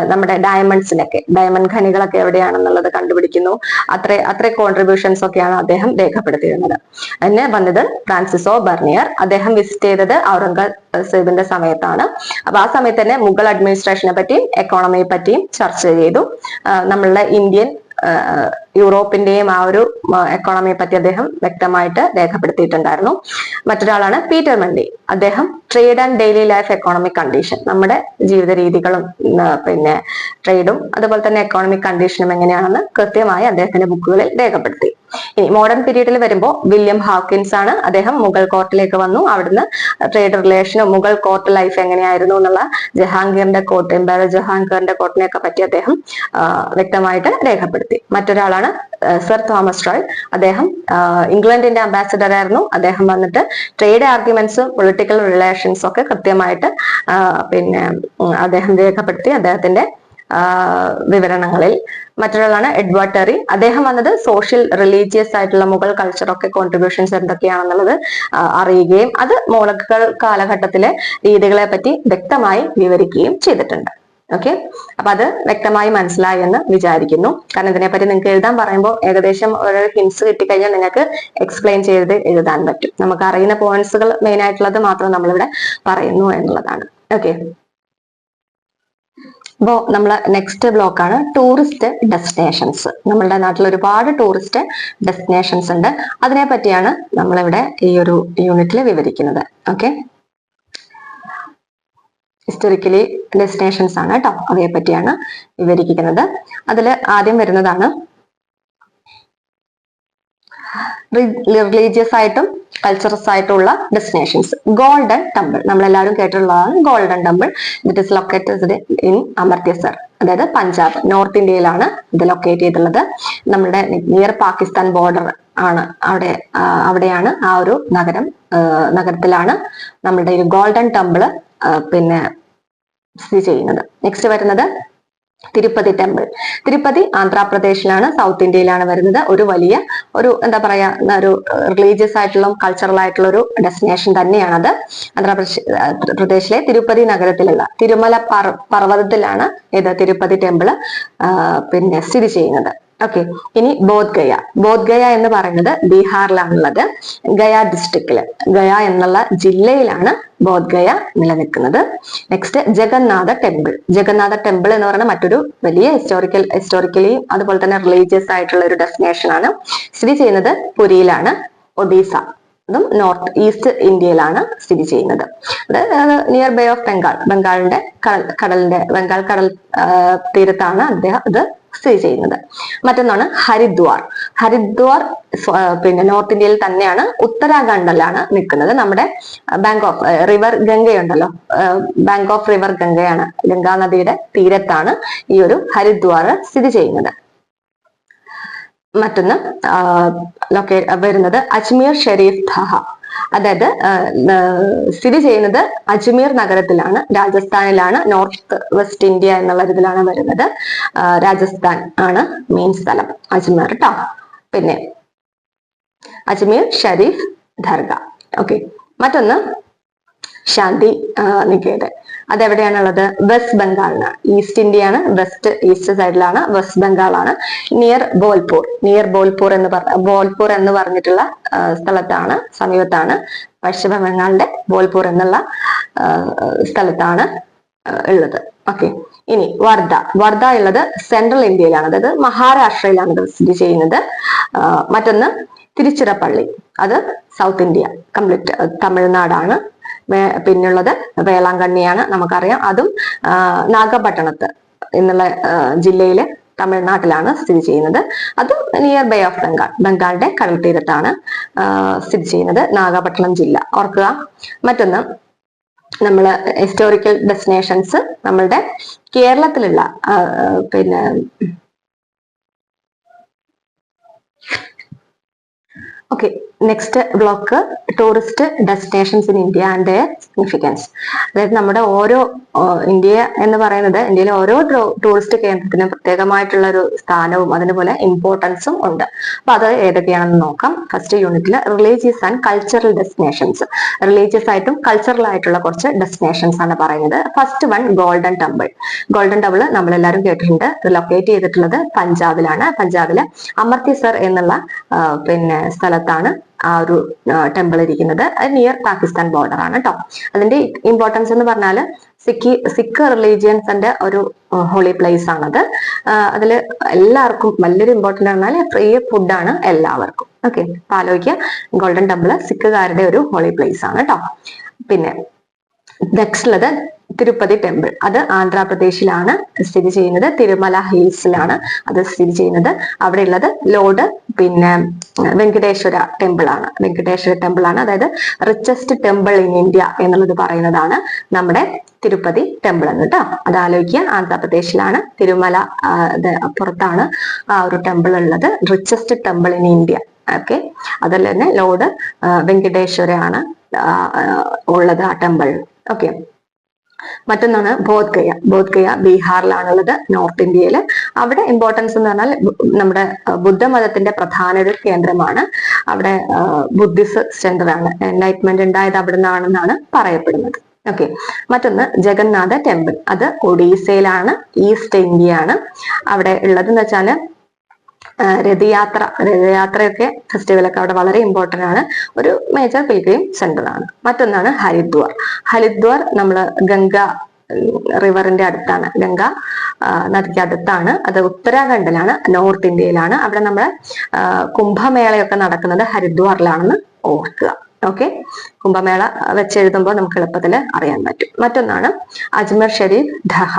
നമ്മുടെ ഡയമണ്ട് ഖനികളൊക്കെ എവിടെയാണെന്നുള്ളത് കണ്ടുപിടിക്കുന്നു. അത്ര കോൺട്രിബ്യൂഷൻസ് ഒക്കെയാണ് അദ്ദേഹം രേഖപ്പെടുത്തിയിരുന്നത്. പിന്നെ വന്നത് ഫ്രാൻസിസോ ബർണിയർ. അദ്ദേഹം വിസിറ്റ് ചെയ്തത് ഔറംഗസേബിന്റെ സമയത്താണ്. അപ്പൊ ആ സമയത്ത് തന്നെ മുഗൾ അഡ്മിനിസ്ട്രേഷനെ പറ്റിയും എക്കോണമിയെ പറ്റിയും ചർച്ച ചെയ്തു. നമ്മളുടെ ഇന്ത്യൻ യൂറോപ്പിന്റെയും ആ ഒരു എക്കോണമിയെ പറ്റി അദ്ദേഹം വ്യക്തമായിട്ട് രേഖപ്പെടുത്തിയിട്ടുണ്ടായിരുന്നു. മറ്റൊരാളാണ് പീറ്റർ മണ്ടി. അദ്ദേഹം trade and daily life economic condition, നമ്മുടെ ജീവിത രീതികളും പിന്നെ ട്രേഡും അതുപോലെ തന്നെ എക്കോണമിക് കണ്ടീഷനും എങ്ങനെയാണെന്ന് കൃത്യമായി അദ്ദേഹത്തിന്റെ ബുക്കുകളിൽ രേഖപ്പെടുത്തി. ഇനി മോഡേൺ പീരീഡിൽ വരുമ്പോൾ വില്യം ഹാക്കിൻസ് ആണ്. അദ്ദേഹം മുഗൾ കോർട്ടിലേക്ക് വന്നു. അവിടുന്ന് ട്രേഡ് റിലേഷനും മുഗൾ കോർട്ട് ലൈഫ് എങ്ങനെയായിരുന്നു എന്നുള്ള ജഹാംഗീറിന്റെ കോർട്ട്, എംപയർ ജഹാംഗീറിന്റെ കോർട്ടിനെയൊക്കെ പറ്റി അദ്ദേഹം വ്യക്തമായിട്ട് രേഖപ്പെടുത്തി. മറ്റൊരാളാണ് സർ തോമസ് റോയ്. അദ്ദേഹം ഇംഗ്ലണ്ടിന്റെ അംബാസിഡർ ആയിരുന്നു. അദ്ദേഹം വന്നിട്ട് ട്രേഡ് ആർഗ്യുമെന്റ്സും പൊളിറ്റിക്കൽ റിലേഷൻസും ഒക്കെ കൃത്യമായിട്ട് പിന്നെ അദ്ദേഹം രേഖപ്പെടുത്തി അദ്ദേഹത്തിന്റെ വിവരണങ്ങളിൽ. മറ്റൊരാളാണ് എഡ്വേർഡ് ടെറി. അദ്ദേഹം വന്നത് സോഷ്യൽ റിലീജിയസ് ആയിട്ടുള്ള മുഗൾ കൾച്ചറൊക്കെ കോൺട്രിബ്യൂഷൻസ് എന്തൊക്കെയാണെന്നുള്ളത് അറിയുകയും അത് മുഗൾ കാലഘട്ടത്തിലെ രീതികളെ പറ്റി വ്യക്തമായി വിവരിക്കുകയും ചെയ്തിട്ടുണ്ട്. ഓക്കെ, അപ്പൊ അത് വ്യക്തമായി മനസ്സിലായി എന്ന് വിചാരിക്കുന്നു. കാരണം ഇതിനെപ്പറ്റി നിങ്ങൾക്ക് എഴുതാൻ പറയുമ്പോൾ ഏകദേശം ഒരു ഹിൻസ് കിട്ടിക്കഴിഞ്ഞാൽ നിങ്ങൾക്ക് എക്സ്പ്ലെയിൻ ചെയ്ത് എഴുതാൻ പറ്റും. നമുക്ക് അറിയുന്ന പോയിന്റ്സുകൾ മെയിൻ ആയിട്ടുള്ളത് മാത്രം നമ്മളിവിടെ പറയുന്നു എന്നുള്ളതാണ്. ഓക്കെ, അപ്പോ നമ്മളെ നെക്സ്റ്റ് ബ്ലോക്കാണ് ടൂറിസ്റ്റ് ഡെസ്റ്റിനേഷൻസ്. നമ്മളുടെ നാട്ടിൽ ഒരുപാട് ടൂറിസ്റ്റ് ഡെസ്റ്റിനേഷൻസ് ഉണ്ട്. അതിനെ പറ്റിയാണ് നമ്മളിവിടെ ഈ ഒരു യൂണിറ്റിൽ വിവരിക്കുന്നത്. ഓക്കെ, ഹിസ്റ്റോറിക്കലി ഡെസ്റ്റിനേഷൻസ് ആണ് കേട്ടോ, അവയെ പറ്റിയാണ് വിവരിക്കുന്നത്. അതിൽ ആദ്യം വരുന്നതാണ് റിലീജിയസ് ആയിട്ടും കൾച്ചറസ് ആയിട്ടുള്ള ഡെസ്റ്റിനേഷൻസ്. ഗോൾഡൻ ടെമ്പിൾ നമ്മളെല്ലാവരും കേട്ടിട്ടുള്ളതാണ്. Golden temple it is located in Amritsar, അതായത് പഞ്ചാബ്, നോർത്ത് ഇന്ത്യയിലാണ് ഇത് ലൊക്കേറ്റ് ചെയ്തിട്ടുള്ളത്. നമ്മുടെ നിയർ പാകിസ്ഥാൻ ബോർഡർ ആണ് അവിടെയാണ് ആ ഒരു നഗരത്തിലാണ് നമ്മുടെ ഒരു ഗോൾഡൻ ടെമ്പിൾ പിന്നെ സ്ഥിതി ചെയ്യുന്നത്. നെക്സ്റ്റ് വരുന്നത് തിരുപ്പതി ടെമ്പിൾ. തിരുപ്പതി ആന്ധ്രാപ്രദേശിലാണ്, സൗത്ത് ഇന്ത്യയിലാണ് വരുന്നത്. ഒരു വലിയ എന്താ പറയാ ഒരു റിലീജിയസ് ആയിട്ടുള്ള കൾച്ചറൽ ആയിട്ടുള്ള ഒരു ഡെസ്റ്റിനേഷൻ തന്നെയാണത്. ആന്ധ്രാപ്രദേശിലെ തിരുപ്പതി നഗരത്തിലുള്ള തിരുമല പർവ്വതത്തിലാണ് ഇത് തിരുപ്പതി ടെമ്പിൾ പിന്നെ സ്ഥിതി ചെയ്യുന്നത്. ഓക്കെ, ഇനി ബോധ്ഗയ എന്ന് പറയുന്നത് ബീഹാറിലാണുള്ളത്. ഗയ ഡിസ്ട്രിക്റ്റില്, ഗയ എന്നുള്ള ജില്ലയിലാണ് ബോധ്ഗയ നിലനിൽക്കുന്നത്. നെക്സ്റ്റ് ജഗന്നാഥ ടെമ്പിൾ എന്ന് പറയുന്ന മറ്റൊരു വലിയ ഹിസ്റ്റോറിക്കലി അതുപോലെ തന്നെ റിലീജിയസ് ആയിട്ടുള്ള ഒരു ഡെസ്റ്റിനേഷൻ ആണ്. സ്ഥിതി ചെയ്യുന്നത് പുരിയിലാണ്, ഒഡീസ, അതും നോർത്ത് ഈസ്റ്റ് ഇന്ത്യയിലാണ് സ്ഥിതി ചെയ്യുന്നത്. അത് നിയർ ബേ ഓഫ് ബംഗാൾ കടൽ തീരത്താണ് ഇത് സ്ഥിതി ചെയ്യുന്നത്. മറ്റൊന്നാണ് ഹരിദ്വാർ പിന്നെ നോർത്ത് ഇന്ത്യയിൽ തന്നെയാണ്, ഉത്തരാഖണ്ഡിലാണ് നിൽക്കുന്നത്. നമ്മുടെ ബാങ്ക് ഓഫ് റിവർ ഗംഗയുണ്ടല്ലോ, ബാങ്ക് ഓഫ് റിവർ ഗംഗയാണ്, ഗംഗാ നദിയുടെ തീരത്താണ് ഈ ഒരു ഹരിദ്വാർ സ്ഥിതി ചെയ്യുന്നത്. മറ്റൊന്ന് വരുന്നത് അജ്മീർ ഷെരീഫ് ദഹ, അതായത് സ്ഥിതി ചെയ്യുന്നത് അജ്മീർ നഗരത്തിലാണ്, രാജസ്ഥാനിലാണ്. നോർത്ത് വെസ്റ്റ് ഇന്ത്യ എന്നുള്ള ഇതിലാണ് വരുന്നത്. രാജസ്ഥാൻ ആണ് മെയിൻ സ്ഥലം, അജ്മീർ ട്ടോ. പിന്നെ അജ്മീർ ഷരീഫ് ദർഗ. ഓക്കെ, മറ്റൊന്ന് ശാന്തി നികേതൻ. അതെവിടെയാണുള്ളത്? വെസ്റ്റ് ബംഗാളിലാണ്. ഈസ്റ്റ് ഇന്ത്യയാണ്, ഈസ്റ്റ് സൈഡിലാണ്, വെസ്റ്റ് ബംഗാളാണ്. നിയർ ബോൽപൂർ എന്ന് പറഞ്ഞിട്ടുള്ള സ്ഥലത്താണ്, സമീപത്താണ്. പശ്ചിമ ബംഗാളിന്റെ ബോൽപൂർ എന്നുള്ള സ്ഥലത്താണ് ഉള്ളത്. ഓക്കെ, ഇനി വർദ്ധ ഉള്ളത് സെൻട്രൽ ഇന്ത്യയിലാണ്, അതായത് മഹാരാഷ്ട്രയിലാണ് ഇത് സ്ഥിതി ചെയ്യുന്നത്. മറ്റൊന്ന് തിരുച്ചിറപ്പള്ളി, അത് സൗത്ത് ഇന്ത്യ കംപ്ലീറ്റ് തമിഴ്നാടാണ്. പിന്നുള്ളത് വേളാങ്കണ്ണിയാണ്, നമുക്കറിയാം. അതും നാഗപട്ടണത്ത് എന്നുള്ള ജില്ലയിലെ തമിഴ്നാട്ടിലാണ് സ്ഥിതി ചെയ്യുന്നത്. അതും നിയർ ബേ ഓഫ് ബംഗാളിന്റെ കടൽ തീരത്താണ് സ്ഥിതി ചെയ്യുന്നത്, നാഗപട്ടണം ജില്ല, ഓർക്കുക. മറ്റൊന്ന് നമ്മള് ഹിസ്റ്റോറിക്കൽ ഡെസ്റ്റിനേഷൻസ് നമ്മളുടെ കേരളത്തിലുള്ള പിന്നെ okay, next block tourist destinations in India and their significance. അതായത് നമ്മുടെ ഇന്ത്യ എന്ന് പറയുന്നത്, ഇന്ത്യയിലെ ഓരോ ടൂറിസ്റ്റ് കേന്ദ്രത്തിനും പ്രത്യേകമായിട്ടുള്ള ഒരു സ്ഥാനവും അതിനുപോലെ ഇമ്പോർട്ടൻസും ഉണ്ട്. അപ്പൊ അത് ഏതൊക്കെയാണെന്ന് നോക്കാം. ഫസ്റ്റ് യൂണിറ്റിൽ religious and cultural destinations, religious ആയിട്ടും കൾച്ചറൽ ആയിട്ടുള്ള കുറച്ച് ഡെസ്റ്റിനേഷൻസ് ആണ് പറയുന്നത്. ഫസ്റ്റ് വൺ ഗോൾഡൻ ടെമ്പിൾ നമ്മളെല്ലാവരും കേട്ടിട്ടുണ്ട്. ലൊക്കേറ്റ് ചെയ്തിട്ടുള്ളത് പഞ്ചാബിലാണ്. പഞ്ചാബിലെ അമൃത്സർ എന്നുള്ള പിന്നെ സ്ഥലത്താണ് ആ ഒരു ടെമ്പിൾ ഇരിക്കുന്നത്. അത് നിയർ പാകിസ്ഥാൻ ബോർഡർ ആണ് കേട്ടോ. അതിന്റെ ഇമ്പോർട്ടൻസ് എന്ന് പറഞ്ഞാൽ സിഖ് റിലീജിയൻസിന്റെ ഒരു ഹോളി പ്ലേസ് ആണത്. അതിൽ എല്ലാവർക്കും വലിയൊരു ഇമ്പോർട്ടന്റ് പറഞ്ഞാൽ ഫ്രീ ഫുഡാണ് എല്ലാവർക്കും. ഓക്കെ, അപ്പൊ ആലോചിക്കുക, ഗോൾഡൻ ടെമ്പിൾ സിഖുകാരുടെ ഒരു ഹോളി പ്ലേസ് ആണ് കേട്ടോ. പിന്നെ നെക്സ്റ്റ് ഉള്ളത് തിരുപ്പതി ടെമ്പിൾ, അത് ആന്ധ്രാപ്രദേശിലാണ് സ്ഥിതി ചെയ്യുന്നത്. തിരുമല ഹിൽസിലാണ് അത് സ്ഥിതി ചെയ്യുന്നത്. അവിടെ ഉള്ളത് ലോർഡ് പിന്നെ വെങ്കടേശ്വര ടെമ്പിൾ ആണ്. അതായത് റിച്ചസ്റ്റ് ടെമ്പിൾ ഇൻ ഇന്ത്യ എന്നുള്ളത് പറയുന്നതാണ് നമ്മുടെ തിരുപ്പതി ടെമ്പിൾ എന്ന് കേട്ടോ. അത് ആലോചിക്കുക, ആന്ധ്രാപ്രദേശിലാണ്, തിരുമല പുറത്താണ് ആ ഒരു ടെമ്പിൾ ഉള്ളത്, richest temple in India. Okay, അതിൽ തന്നെ ലോർഡ് വെങ്കടേശ്വര ആണ് ഉള്ളത് ആ ടെമ്പിൾ. ഓക്കെ, മറ്റൊന്നാണ് ബോധ്ഗയ ബീഹാറിലാണുള്ളത്, നോർത്ത് ഇന്ത്യയിൽ. അവിടെ ഇമ്പോർട്ടൻസ് എന്ന് പറഞ്ഞാൽ നമ്മുടെ ബുദ്ധമതത്തിന്റെ പ്രധാന ഒരു കേന്ദ്രമാണ്. അവിടെ ബുദ്ധിസ്റ്റ് സെന്റർ ആണ്. എൻലൈറ്റ്മെന്റ് ഉണ്ടായത് അവിടെ നിന്നാണെന്നാണ് പറയപ്പെടുന്നത്. ഓക്കെ, മറ്റൊന്ന് ജഗന്നാഥ ടെമ്പിൾ, അത് ഒഡീസയിലാണ്, ഈസ്റ്റ് ഇന്ത്യയാണ്. അവിടെ ഉള്ളത് എന്ന് വെച്ചാല് രഥയാത്രയൊക്കെ ഫെസ്റ്റിവലൊക്കെ അവിടെ വളരെ ഇമ്പോർട്ടന്റ് ആണ്. ഒരു മേജർ പിൽഗ്രിം സെന്റർ ആണ്. മറ്റൊന്നാണ് ഹരിദ്വാർ നമ്മള് ഗംഗ റിവറിന്റെ അടുത്താണ്, ഗംഗ നദിക്ക് അടുത്താണ്. അത് ഉത്തരാഖണ്ഡിലാണ്, നോർത്ത് ഇന്ത്യയിലാണ്. അവിടെ നമ്മള് കുംഭമേളയൊക്കെ നടക്കുന്നത് ഹരിദ്വാറിലാണെന്ന് ഓർക്കുക. ഓക്കെ, കുംഭമേള വെച്ചെഴുതുമ്പോൾ നമുക്ക് എളുപ്പത്തിൽ അറിയാൻ പറ്റും. മറ്റൊന്നാണ് അജ്മർ ഷരീഫ് ധഹ.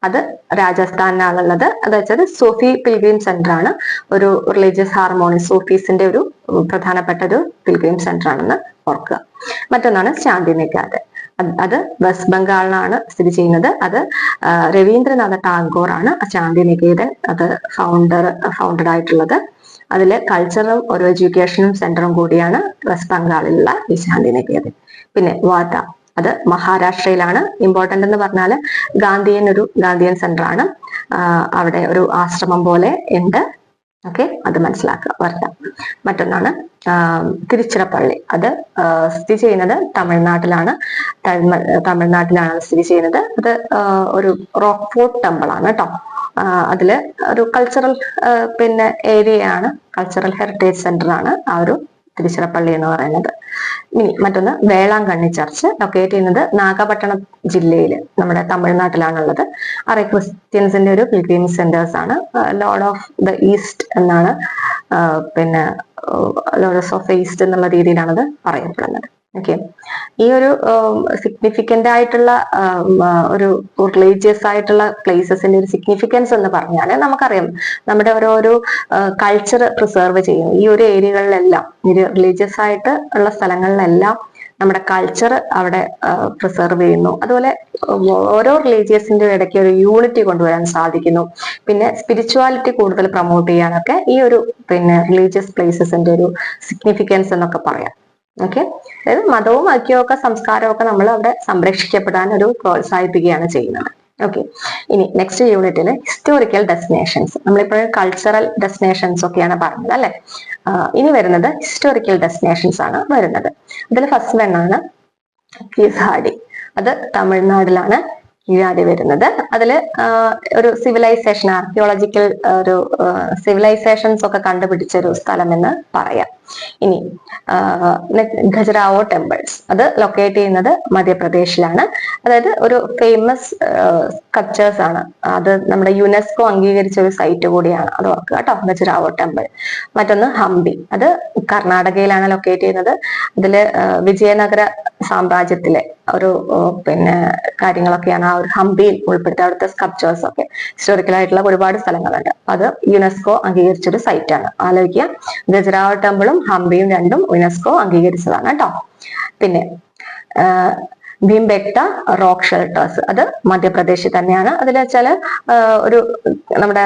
അത് രാജസ്ഥാനിലാണുള്ളത്. അത് വെച്ചത് സൂഫി പിൽഗ്രിം സെന്റർ ആണ്. ഒരു റിലീജിയസ് ഹാർമോണി സൂഫീസിന്റെ ഒരു പ്രധാനപ്പെട്ട ഒരു പിൽഗ്രിം സെന്റർ ആണെന്ന് ഓർക്കുക. മറ്റൊന്നാണ് ശാന്തിനികേതൻ. അത് വെസ്റ്റ് ബംഗാളിലാണ് സ്ഥിതി ചെയ്യുന്നത്. അത് രവീന്ദ്രനാഥ ടാഗോർ ആണ് ശാന്തിനികേതൻ അത് ഫൗണ്ടഡ് ആയിട്ടുള്ളത്. അതില് കൾച്ചറും ഒരു എഡ്യൂക്കേഷനും സെന്ററും കൂടിയാണ് വെസ്റ്റ് ബംഗാളിലുള്ള ഈ ശാന്തിനികേതൻ. പിന്നെ വാട്ട, അത് മഹാരാഷ്ട്രയിലാണ്. ഇമ്പോർട്ടന്റ് എന്ന് പറഞ്ഞാൽ ഗാന്ധിയൻ സെന്റർ ആണ്. അവിടെ ഒരു ആശ്രമം പോലെ ഉണ്ട്. ഓക്കെ, അത് മനസ്സിലാക്കുക വാർത്ത. മറ്റൊന്നാണ് തിരുച്ചിറപ്പള്ളി. അത് സ്ഥിതി ചെയ്യുന്നത് തമിഴ്നാട്ടിലാണ്. സ്ഥിതി ചെയ്യുന്നത്. അത് ഒരു റോക്ക് ഫോർട്ട് ടെമ്പിൾ ആണ് കേട്ടോ. അതില് ഒരു കൾച്ചറൽ പിന്നെ ഏരിയയാണ്, കൾച്ചറൽ ഹെറിറ്റേജ് സെന്റർ ആണ് ആ ഒരു തിരുച്ചിറപ്പള്ളി എന്ന് പറയുന്നത്. ഇനി മറ്റൊന്ന് വേളാങ്കണ്ണി ചർച്ച്, ലൊക്കേറ്റ് ചെയ്യുന്നത് നാഗപട്ടണം ജില്ലയില്, നമ്മുടെ തമിഴ്നാട്ടിലാണുള്ളത്. അറേ ക്രിസ്ത്യൻസിന്റെ ഒരു പിൽഗ്രിം സെന്റേഴ്സ് ആണ്. ലോർഡ് ഓഫ് ദ ഈസ്റ്റ് എന്നാണ്, പിന്നെ ലോർഡ്സ് ഓഫ് ദ ഈസ്റ്റ് എന്നുള്ള രീതിയിലാണത് പറയപ്പെടുന്നത്. ഓക്കെ, ഈ ഒരു സിഗ്നിഫിക്കന്റ് ആയിട്ടുള്ള ഒരു റിലീജിയസ് ആയിട്ടുള്ള പ്ലേസസിന്റെ ഒരു സിഗ്നിഫിക്കൻസ് എന്ന് പറഞ്ഞാൽ നമുക്കറിയാം, നമ്മുടെ ഓരോ കൾച്ചർ പ്രിസർവ് ചെയ്യും. ഈ ഒരു ഏരിയകളിലെല്ലാം, ഒരു റിലീജിയസ് ആയിട്ട് ഉള്ള സ്ഥലങ്ങളിലെല്ലാം നമ്മുടെ കൾച്ചർ അവിടെ പ്രിസർവ് ചെയ്യുന്നു. അതുപോലെ ഓരോ റിലീജിയസിന്റെ ഇടയ്ക്ക് ഒരു യൂണിറ്റി കൊണ്ടുവരാൻ സാധിക്കുന്നു. പിന്നെ സ്പിരിച്വാലിറ്റി കൂടുതൽ പ്രൊമോട്ട് ചെയ്യാനൊക്കെ ഈ ഒരു പിന്നെ റിലീജിയസ് പ്ലേസസിന്റെ ഒരു സിഗ്നിഫിക്കൻസ് എന്നൊക്കെ പറയാം. ഓക്കെ, അതായത് മതവും ഐക്യവും ഒക്കെ സംസ്കാരവും ഒക്കെ നമ്മൾ അവിടെ സംരക്ഷിക്കപ്പെടാൻ ഒരു പ്രോത്സാഹിപ്പിക്കുകയാണ് ചെയ്യുന്നത്. ഓക്കെ, ഇനി നെക്സ്റ്റ് യൂണിറ്റില് ഹിസ്റ്റോറിക്കൽ ഡെസ്റ്റിനേഷൻസ്. നമ്മളിപ്പോഴും കൾച്ചറൽ ഡെസ്റ്റിനേഷൻസ് ഒക്കെയാണ് പറഞ്ഞത് അല്ലെ. ഇനി വരുന്നത് ഹിസ്റ്റോറിക്കൽ ഡെസ്റ്റിനേഷൻസ് ആണ് വരുന്നത്. അതിൽ ഫസ്റ്റ് വൺ ആണ് കീഴ്ഹാടി. അത് തമിഴ്നാട്ടിലാണ് കീഴാടി വരുന്നത്. അതില് ഒരു സിവിലൈസേഷൻ, ആർക്കിയോളജിക്കൽ ഒരു സിവിലൈസേഷൻസ് ഒക്കെ കണ്ടുപിടിച്ച ഒരു സ്ഥലം എന്ന് പറയാം. ഇനി ഖജുരാഹോ ടെമ്പിൾസ്, അത് ലൊക്കേറ്റ് ചെയ്യുന്നത് മധ്യപ്രദേശിലാണ്. അതായത് ഒരു ഫേമസ് സ്കൾപ്ചേഴ്സ് ആണ്. അത് നമ്മുടെ യുനെസ്കോ അംഗീകരിച്ച ഒരു സൈറ്റ് കൂടിയാണ്, അത് ഓർക്കുക കേട്ടോ, ഖജുരാഹോ ടെമ്പിൾ. മറ്റൊന്ന് ഹംപി, അത് കർണാടകയിലാണ് ലൊക്കേറ്റ് ചെയ്യുന്നത്. അതില് വിജയനഗര സാമ്രാജ്യത്തിലെ ഒരു പിന്നെ കാര്യങ്ങളൊക്കെയാണ് ആ ഒരു ഹംപിയിൽ ഉൾപ്പെടുത്തി. അവിടുത്തെ സ്കൾപ്ചേഴ്സ് ഒക്കെ ഹിസ്റ്റോറിക്കൽ ആയിട്ടുള്ള ഒരുപാട് സ്ഥലങ്ങളുണ്ട്. അത് യുനെസ്കോ അംഗീകരിച്ചൊരു സൈറ്റ് ആണ്. ആലോചിക്കുക, ഖജുരാഹോ ടെമ്പിളും ഹംപിയും രണ്ടും യുനെസ്കോ അംഗീകരിച്ചതാണ് കേട്ടോ. പിന്നെ ഭീംബെക്ട റോക്ക് ഷെൽട്ടേഴ്സ്, അത് മധ്യപ്രദേശിൽ തന്നെയാണ്. അതിൽ വെച്ചാല് ഒരു നമ്മുടെ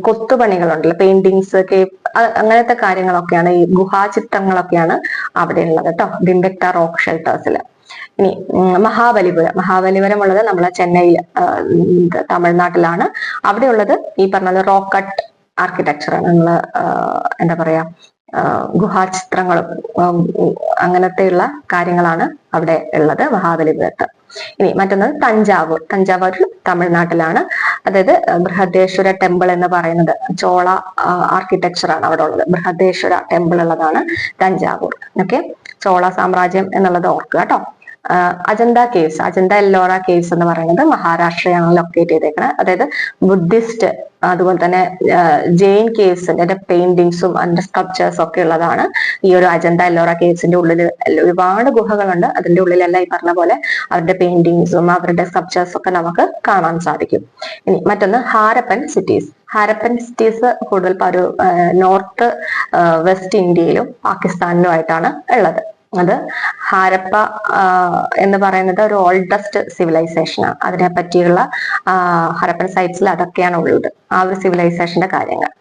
കൊത്തുപണികളുണ്ടല്ലോ, പെയിന്റിങ്സ്, അങ്ങനത്തെ കാര്യങ്ങളൊക്കെയാണ്, ഈ ഗുഹാചിത്രങ്ങളൊക്കെയാണ് അവിടെ ഉള്ളത് കേട്ടോ, ഭീംബെക്ട റോക്ക് ഷെൽട്ടേഴ്സിൽ. ഇനി മഹാബലിപുരം ഉള്ളത് നമ്മളെ ചെന്നൈയിൽ, തമിഴ്നാട്ടിലാണ്. അവിടെ ഉള്ളത് ഈ പറഞ്ഞത് റോക്ക് കട്ട് ആർക്കിടെക്ചർ ആണ്. നമ്മള് എന്താ പറയാ, ഗുഹാചിത്രങ്ങളും അങ്ങനത്തെയുള്ള കാര്യങ്ങളാണ് അവിടെ ഉള്ളത് മഹാബലിപുരത്ത്. ഇനി മറ്റൊന്നത് തഞ്ചാവൂർ തമിഴ്നാട്ടിലാണ്. അതായത് ബൃഹദേശ്വര ടെമ്പിൾ എന്ന് പറയുന്നത് ചോള ആർക്കിടെക്ചർ ആണ് അവിടെ ഉള്ളത്. ബൃഹദേശ്വര ടെമ്പിൾ ഉള്ളതാണ് തഞ്ചാവൂർ. ഓക്കെ, ചോള സാമ്രാജ്യം എന്നുള്ളത് ഓർക്കുക കേട്ടോ. അജന്ത എല്ലോറ കേവ്സ് എന്ന് പറയുന്നത് മഹാരാഷ്ട്രയാണ് ലൊക്കേറ്റ് ചെയ്തേക്കുന്നത്. അതായത് ബുദ്ധിസ്റ്റ്, അതുപോലെ തന്നെ ജെയിൻ കേവ്സിന്റെ പെയിന്റിങ്സും അതിന്റെ സ്കൾപ്ചേഴ്സും ഒക്കെ ഉള്ളതാണ് ഈ ഒരു അജന്ത എല്ലോറ കേവ്സിന്റെ ഉള്ളിൽ. ഒരുപാട് ഗുഹകളുണ്ട്, അതിന്റെ ഉള്ളിലെല്ലാം ഈ പറഞ്ഞ പോലെ അവരുടെ പെയിന്റിങ്സും അവരുടെ സ്കൾപ്ചേഴ്സും ഒക്കെ നമുക്ക് കാണാൻ സാധിക്കും. ഇനി മറ്റൊന്ന് ഹാരപ്പൻ സിറ്റീസ് കൂടുതൽ ഒരു നോർത്ത് വെസ്റ്റ് ഇന്ത്യയിലും പാകിസ്ഥാനിലുമായിട്ടാണ് ഉള്ളത്. അത് ഹാരപ്പ എന്ന് പറയുന്നത് ഒരു ഓൾഡസ്റ്റ് സിവിലൈസേഷൻ ആണ്. അതിനെ പറ്റിയുള്ള ഹരപ്പൻ സൈറ്റ്സിൽ അതൊക്കെയാണ് ഉള്ളത്, ആ ഒരു സിവിലൈസേഷന്റെ കാര്യങ്ങൾ.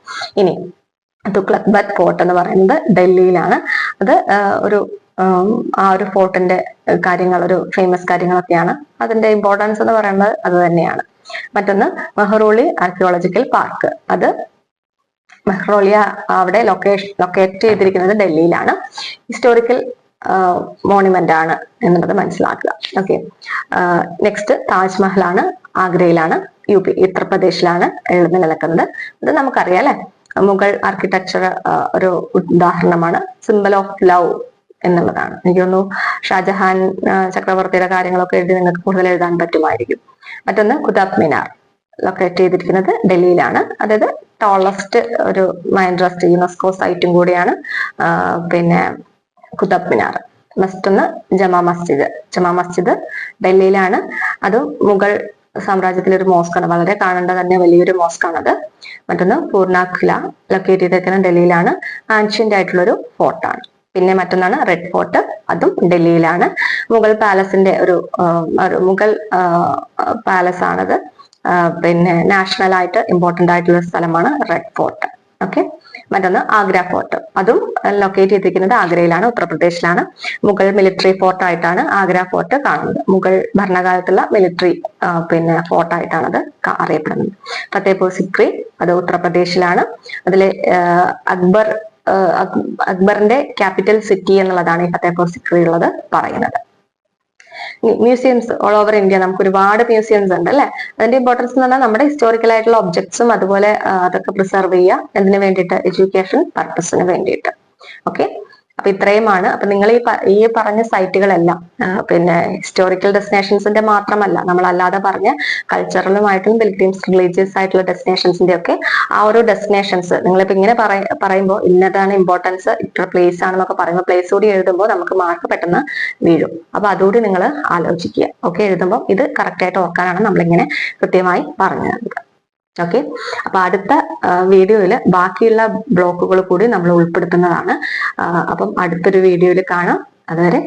ഇനി തുഗ്ലക് ഫോർട്ട് എന്ന് പറയുന്നത് ഡൽഹിയിലാണ്. അത് ഒരു ആ ഒരു ഫോർട്ടിന്റെ കാര്യങ്ങൾ, ഒരു ഫേമസ് കാര്യങ്ങളൊക്കെയാണ്. അതിന്റെ ഇമ്പോർട്ടൻസ് എന്ന് പറയുന്നത് അത് തന്നെയാണ്. മറ്റൊന്ന് മെഹ്റോളി ആർക്കിയോളജിക്കൽ പാർക്ക്. അത് മെഹ്റോളിയ അവിടെ ലൊക്കേറ്റ് ചെയ്തിരിക്കുന്നത് ഡൽഹിയിലാണ്. ഹിസ്റ്റോറിക്കൽ മോണുമെന്റ് ആണ് എന്നുള്ളത് മനസ്സിലാക്കുക. ഓക്കെ, നെക്സ്റ്റ് താജ്മഹൽ ആണ്, ആഗ്രയിലാണ്, ഉത്തർപ്രദേശിലാണ് നിലനിൽക്കുന്നത്. ഇത് നമുക്കറിയാം അല്ലെ, മുഗൾ ആർക്കിടെക്ചർ ഒരു ഉദാഹരണമാണ്. സിംബൽ ഓഫ് ലവ് എന്നുള്ളതാണ്. എനിക്ക് തോന്നുന്നു ഷാജഹാൻ ചക്രവർത്തിയുടെ കാര്യങ്ങളൊക്കെ എഴുതി നിങ്ങൾക്ക് കൂടുതൽ എഴുതാൻ പറ്റുമായിരിക്കും. മറ്റൊന്ന് കുതബ് മിനാർ, ലൊക്കേറ്റ് ചെയ്തിരിക്കുന്നത് ഡൽഹിയിലാണ്. അതായത് ടോളസ്റ്റ് ഒരു മൈൻഡ് റെസ്റ്റ് യുനെസ്കോ സൈറ്റും കൂടിയാണ്. പിന്നെ കുത്തബ് മിനാർ. മറ്റൊന്ന് ജമാ മസ്ജിദ് ഡൽഹിയിലാണ്. അതും മുഗൾ സാമ്രാജ്യത്തിലെ ഒരു മോസ്കാണ്, വളരെ കാണേണ്ട തന്നെ വലിയൊരു മോസ്കാണത്. മറ്റൊന്ന് പൂർണ്ണ ഖില, ലൊക്കേറ്റ് ചെയ്തിരിക്കുന്നത് ഡൽഹിയിലാണ്, ആൻഷ്യന്റ് ആയിട്ടുള്ള ഒരു ഫോർട്ടാണ്. പിന്നെ മറ്റൊന്നാണ് റെഡ് ഫോർട്ട്, അതും ഡൽഹിയിലാണ്. മുഗൾ പാലസിന്റെ മുഗൾ പാലസ് ആണത്. പിന്നെ നാഷണൽ ആയിട്ട് ഇമ്പോർട്ടന്റ് ആയിട്ടുള്ള സ്ഥലമാണ് റെഡ് ഫോർട്ട്. ഓക്കെ. മറ്റൊന്ന് ആഗ്ര ഫോർട്ട്, അതും ലൊക്കേറ്റ് ചെയ്തിരിക്കുന്നത് ആഗ്രയിലാണ്, ഉത്തർപ്രദേശിലാണ്. മുഗൾ മിലിറ്ററി ഫോർട്ട് ആയിട്ടാണ് ആഗ്ര ഫോർട്ട് കാണുന്നത്. മുഗൾ ഭരണകാലത്തുള്ള മിലിറ്ററി ഫോർട്ടായിട്ടാണ് അത് അറിയപ്പെടുന്നത്. ഫത്തേപൂർ സിക്രി, അത് ഉത്തർപ്രദേശിലാണ്. അതിലെ അക്ബറിന്റെ ക്യാപിറ്റൽ സിറ്റി എന്നുള്ളതാണ് ഈ ഫത്തേപൂർ സിക്രി ഉള്ളത് പറയുന്നത്. മ്യൂസിയംസ് ഓൾ ഓവർ ഇന്ത്യ നമുക്ക് ഒരുപാട് മ്യൂസിയംസ് ഉണ്ട് അല്ലെ. അതിന്റെ ഇമ്പോർട്ടൻസ് എന്ന് പറഞ്ഞാൽ നമ്മുടെ ഹിസ്റ്റോറിക്കൽ ആയിട്ടുള്ള ഒബ്ജക്ട്സും അതുപോലെ അതൊക്കെ പ്രിസർവ് ചെയ്യുക, എന്തിനു വേണ്ടിയിട്ട്, എഡ്യൂക്കേഷൻ പർപ്പസിന് വേണ്ടിയിട്ട്. ഓക്കെ. അപ്പൊ ഇത്രയുമാണ്. അപ്പൊ നിങ്ങൾ ഈ പറഞ്ഞ സൈറ്റുകളെല്ലാം ഹിസ്റ്റോറിക്കൽ ഡെസ്റ്റിനേഷൻസിന്റെ മാത്രമല്ല, നമ്മളല്ലാതെ പറഞ്ഞ കൾച്ചറലുമായിട്ടും പിൽഗ്രിംസ് റിലീജിയസ് ആയിട്ടുള്ള ഡെസ്റ്റിനേഷൻസിന്റെ ഒക്കെ ആ ഒരു ഡെസ്റ്റിനേഷൻസ് നിങ്ങളിപ്പോ ഇങ്ങനെ പറയുമ്പോൾ ഇന്നതാണ് ഇമ്പോർട്ടൻസ്, ഇത്ര പ്ലേസ് ആണെന്നൊക്കെ പറയുമ്പോൾ പ്ലേസ് കൂടി എഴുതുമ്പോൾ നമുക്ക് മാർക്ക് പെട്ടെന്ന് വീഴും. അപ്പൊ അതുകൂടി നിങ്ങൾ ആലോചിക്കുക. ഓക്കെ. എഴുതുമ്പോൾ ഇത് കറക്റ്റ് ആയിട്ട് ഓർക്കാനാണ് നമ്മളിങ്ങനെ കൃത്യമായി പറഞ്ഞു തന്നത്. ഓക്കെ. അപ്പൊ അടുത്ത വീഡിയോയിൽ ബാക്കിയുള്ള ബ്ലോക്കുകൾ കൂടി നമ്മൾ ഉൾപ്പെടുത്തുന്നതാണ്. അപ്പം അടുത്തൊരു വീഡിയോയിൽ കാണാം. അതുവരെ